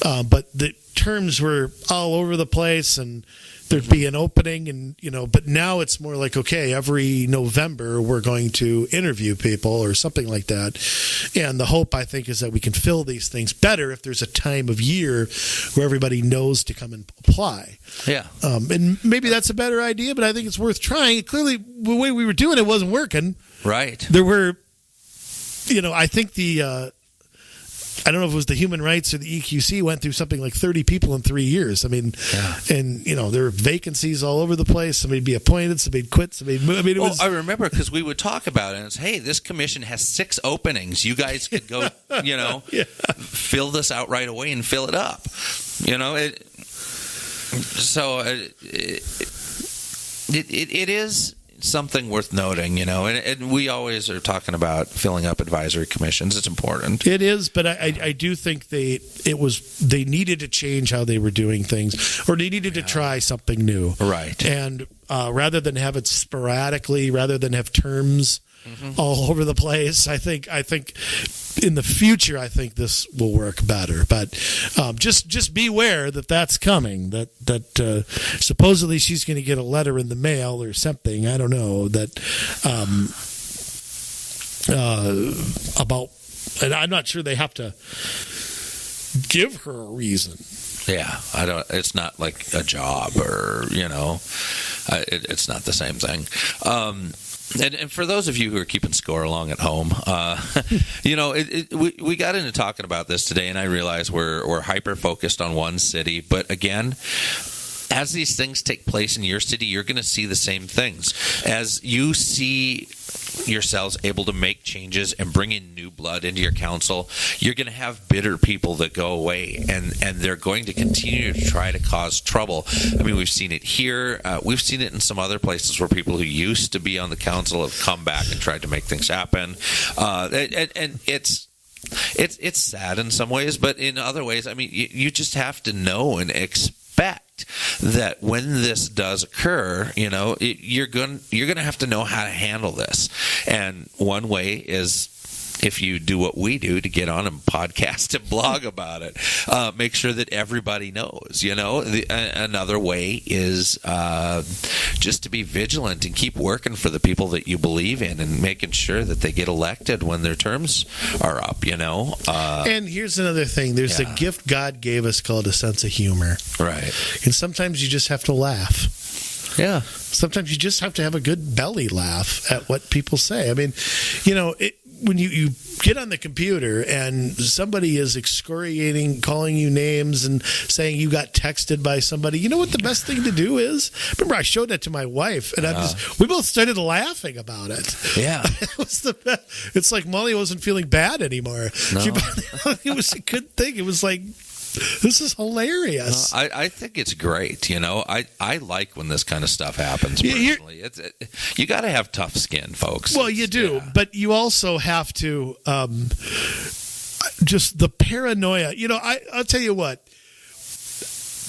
but the terms were all over the place, and there'd be an opening, and but now it's more like, okay, every November we're going to interview people or something like that. And the hope, I think, is that we can fill these things better if there's a time of year where everybody knows to come and apply.
Yeah.
And maybe that's a better idea, but I think it's worth trying. Clearly, the way we were doing it wasn't working.
Right.
There were, I think I don't know if it was the human rights or the EQC went through something like 30 people in 3 years. I mean, and there were vacancies all over the place. Somebody'd be appointed, somebody'd quit, somebody'd move. I mean,
I remember because we would talk about it and it's, hey, this commission has 6 openings. You guys could go, fill this out right away and fill it up. It is something worth noting, and we always are talking about filling up advisory commissions. It's important.
It is, but I do think they needed to change how they were doing things, or they needed to try something new.
Right.
And rather than have it sporadically, rather than have terms all over the place, I think in the future, I think this will work better. But just beware that that's coming. That supposedly she's going to get a letter in the mail or something. I don't know that about. And I'm not sure they have to give her a reason.
Yeah, I don't. It's not like a job, or it's not the same thing. And for those of you who are keeping score along at home, we got into talking about this today, and I realize we're hyper focused on one city, but again, as these things take place in your city, you're going to see the same things. As you see yourselves able to make changes and bring in new blood into your council, you're going to have bitter people that go away, and they're going to continue to try to cause trouble. I mean, we've seen it here. We've seen it in some other places where people who used to be on the council have come back and tried to make things happen. And it's sad in some ways, but in other ways, I mean, you just have to know and expect that when this does occur, you're going to have to know how to handle this. And one way is, if you do what we do, to get on and podcast and blog about it, make sure that everybody knows. Another way is just to be vigilant and keep working for the people that you believe in, and making sure that they get elected when their terms are up.
And here's another thing: there's a gift God gave us called a sense of humor,
right?
And sometimes you just have to laugh.
Yeah.
Sometimes you just have to have a good belly laugh at what people say. I mean, when you get on the computer and somebody is excoriating, calling you names and saying you got texted by somebody, you know what the best thing to do is? Remember, I showed that to my wife, and we both started laughing about it.
Yeah.
It was the best. It's like Molly wasn't feeling bad anymore.
No.
It was a good thing. It was like, this is hilarious.
I think it's great. I like when this kind of stuff happens personally. You got to have tough skin, folks.
Well, you do, but you also have to just the paranoia. I'll tell you what.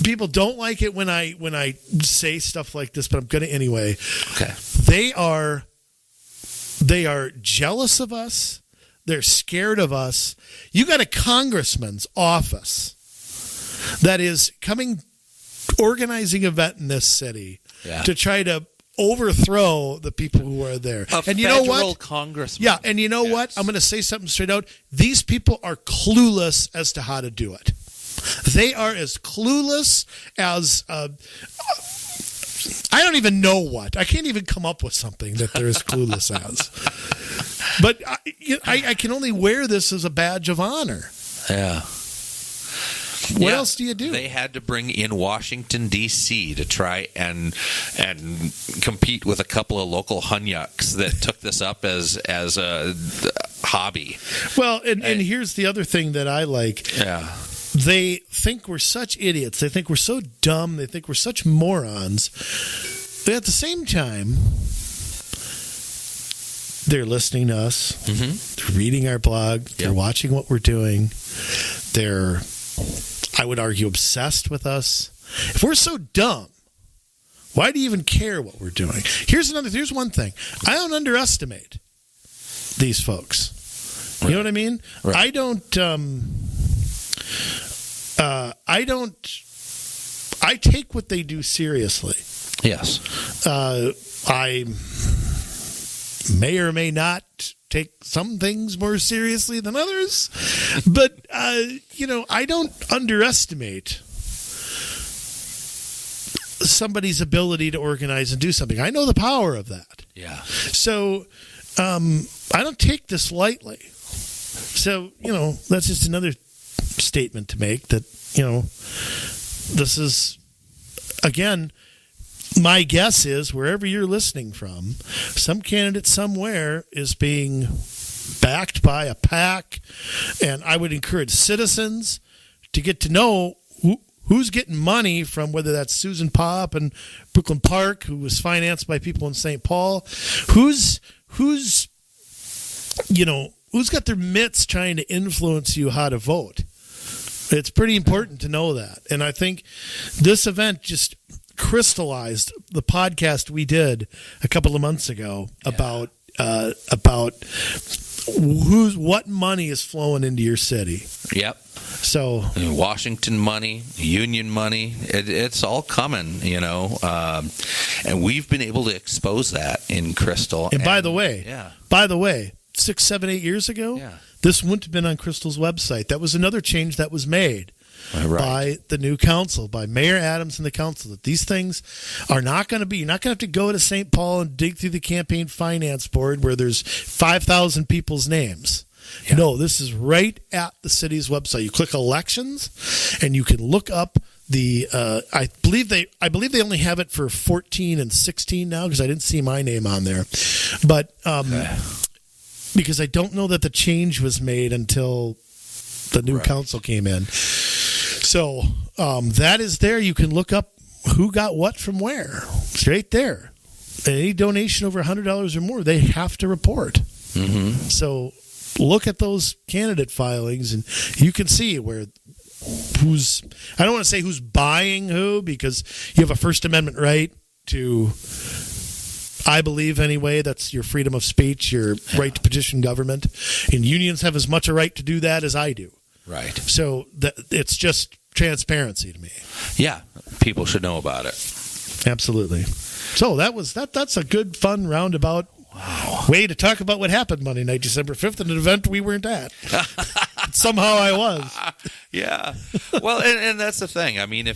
People don't like it when I say stuff like this, but I'm going to anyway.
Okay.
They are jealous of us. They're scared of us. You got a congressman's office that is organizing an event in this city to try to overthrow the people who are there.
And you know what? Congressman.
Yeah, and you know what? I'm going to say something straight out. These people are clueless as to how to do it. They are as clueless as I don't even know what. I can't even come up with something that they're as clueless as. But I can only wear this as a badge of honor.
Yeah.
What else do you do?
They had to bring in Washington, D.C. to try and compete with a couple of local hunyucks that took this up as a hobby.
Well, and here's the other thing that I like.
Yeah.
They think we're such idiots. They think we're so dumb. They think we're such morons. But at the same time, they're listening to us. Mm-hmm. They're reading our blog. Yep. They're watching what we're doing. They're, I would argue, obsessed with us. If we're so dumb, why do you even care what we're doing? Here's one thing. I don't underestimate these folks. Right. You know what I mean? Right. I take what they do seriously.
Yes.
I may or may not take some things more seriously than others, but I don't underestimate somebody's ability to organize and do something. I know the power of that.
Yeah. So
I don't take this lightly. So, that's just another statement to make that, this is, again, my guess is wherever you're listening from, some candidate somewhere is being backed by a PAC, and I would encourage citizens to get to know who's getting money from, whether that's Susan Popp and Brooklyn Park, who was financed by people in St. Paul, who's got their mitts trying to influence you how to vote. It's pretty important to know that. And I think this event just crystallized the podcast we did a couple of months ago about what money is flowing into your city.
Yep.
So
Washington money, union money, it's all coming, and we've been able to expose that in Crystal.
And by the way, 6, 7, 8 years ago, this wouldn't have been on Crystal's website. That was another change that was made. by the new council, by Mayor Adams and the council, that these things are not going to be, you're not going to have to go to St. Paul and dig through the campaign finance board where there's 5,000 people's names. Yeah. No, this is right at the city's website. You click elections and you can look up the I believe they only have it for 14 and 16 now, because I didn't see my name on there. But because I don't know that the change was made until the new council came in. So that is there. You can look up who got what from where. It's right there. And any donation over $100 or more, they have to report. Mm-hmm. So look at those candidate filings, and you can see where who's, I don't want to say who's buying who, because you have a First Amendment right to, I believe anyway, that's your freedom of speech, your right to petition government. And unions have as much a right to do that as I do. Right. So it's just transparency to me.
Yeah, people should know about it.
Absolutely. So that's a good, fun, roundabout way to talk about what happened Monday night, December 5th, at an event we weren't at. Somehow I was.
Yeah. Well, and that's the thing. I mean,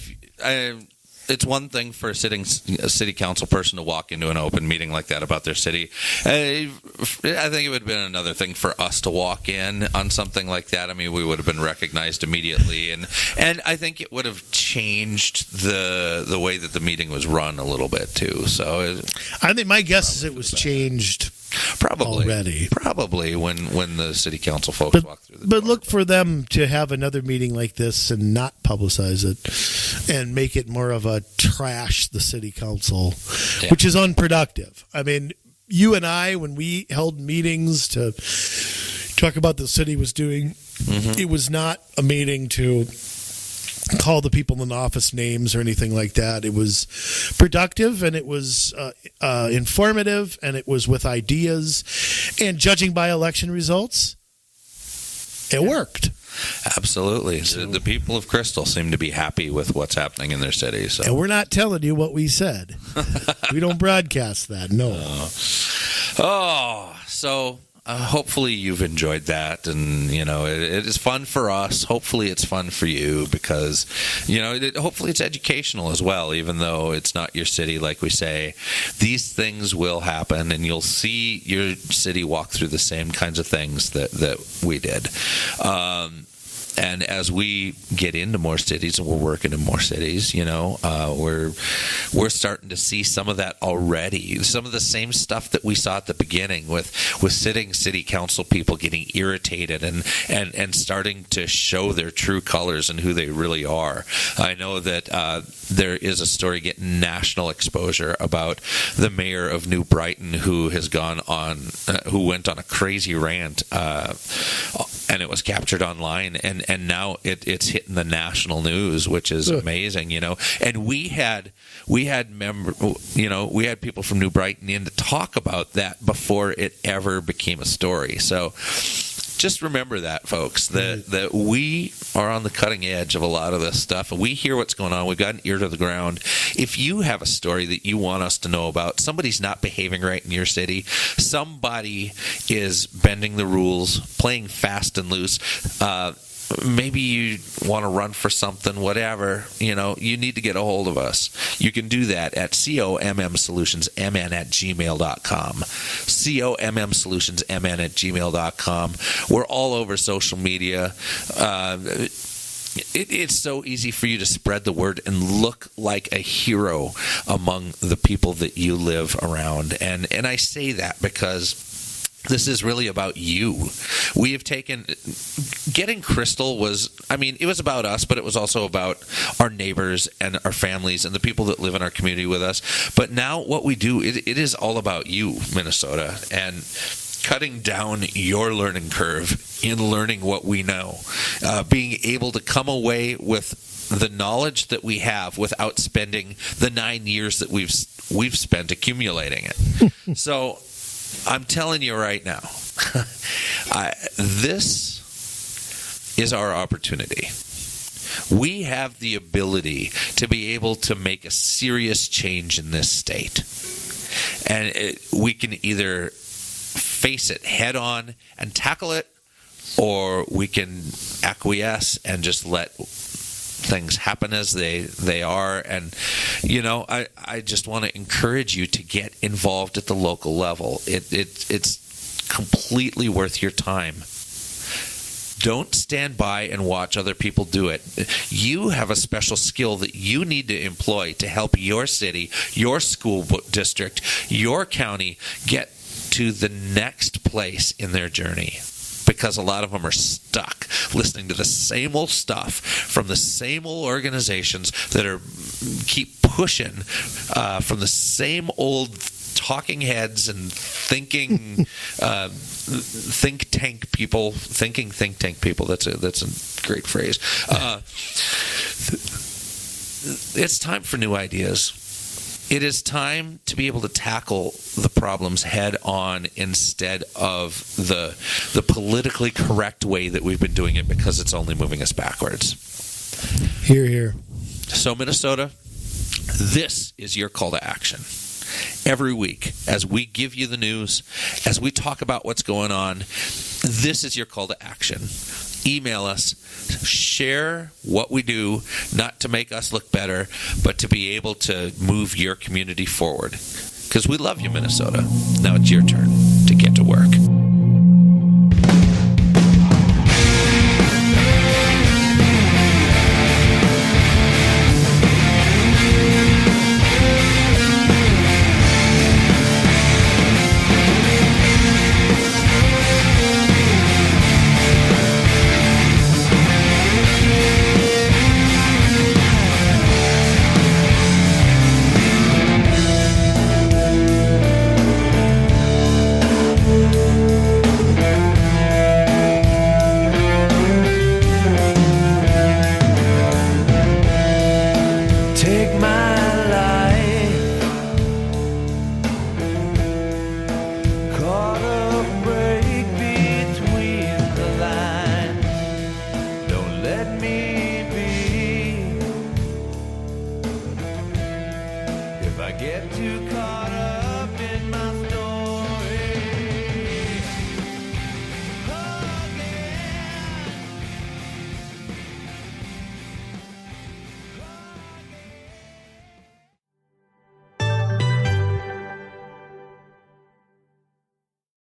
it's one thing for a city council person to walk into an open meeting like that about their city. I think it would have been another thing for us to walk in on something like that. I mean, we would have been recognized immediately, and I think it would have changed the way that the meeting was run a little bit too. So
I think my guess is it was changed. Probably when the city council folks walk through the door. But look for them to have another meeting like this and not publicize it and make it more of a trash the city council, which is unproductive. I mean, you and I, when we held meetings to talk about the city was doing, it was not a meeting to call the people in the office names or anything like that. It was productive, and it was informative, and it was with ideas. And judging by election results, it worked.
Absolutely. So, the people of Crystal seem to be happy with what's happening in their city. So.
And we're not telling you what we said. We don't broadcast that, no.
So hopefully you've enjoyed that, and it is fun for us. Hopefully it's fun for you, because hopefully it's educational as well, even though it's not your city. Like we say, these things will happen, and you'll see your city walk through the same kinds of things that we did. And as we get into more cities, and we're working in more cities, we're starting to see some of that already. Some of the same stuff that we saw at the beginning with sitting city council people getting irritated and starting to show their true colors and who they really are. I know that there is a story getting national exposure about the mayor of New Brighton who went on a crazy rant, and it was captured online, and now it's hitting the national news, which is amazing, And we had people from New Brighton in to talk about that before it ever became a story. So just remember that, folks, that we are on the cutting edge of a lot of this stuff, and we hear what's going on. We've got an ear to the ground. If you have a story that you want us to know about, somebody's not behaving right in your city, somebody is bending the rules, playing fast and loose, maybe you want to run for something, whatever, you need to get a hold of us. You can do that at commsolutionsmn@gmail.com. commsolutionsmn@gmail.com. We're all over social media. It's so easy for you to spread the word and look like a hero among the people that you live around. And I say that because this is really about you. We have getting Crystal it was about us, but it was also about our neighbors and our families and the people that live in our community with us. But now what we do, it is all about you, Minnesota, and cutting down your learning curve in learning what we know, being able to come away with the knowledge that we have without spending the 9 years that we've spent accumulating it. So I'm telling you right now, this is our opportunity. We have the ability to be able to make a serious change in this state. And we can either face it head on and tackle it, or we can acquiesce and just let things happen as they are. And, I just want to encourage you to get involved at the local level. It's completely worth your time. Don't stand by and watch other people do it. You have a special skill that you need to employ to help your city, your school district, your county get to the next place in their journey. Because a lot of them are stuck listening to the same old stuff from the same old organizations that are keep pushing from the same old talking heads and thinking think tank people. That's a great phrase. It's time for new ideas. It is time to be able to tackle the problems head on instead of the politically correct way that we've been doing it, because it's only moving us backwards.
Hear, hear.
So, Minnesota, this is your call to action. Every week, as we give you the news, as we talk about what's going on, this is your call to action. Email us, share what we do, not to make us look better, but to be able to move your community forward. Because we love you, Minnesota. Now it's your turn to get to work.
If I get too caught up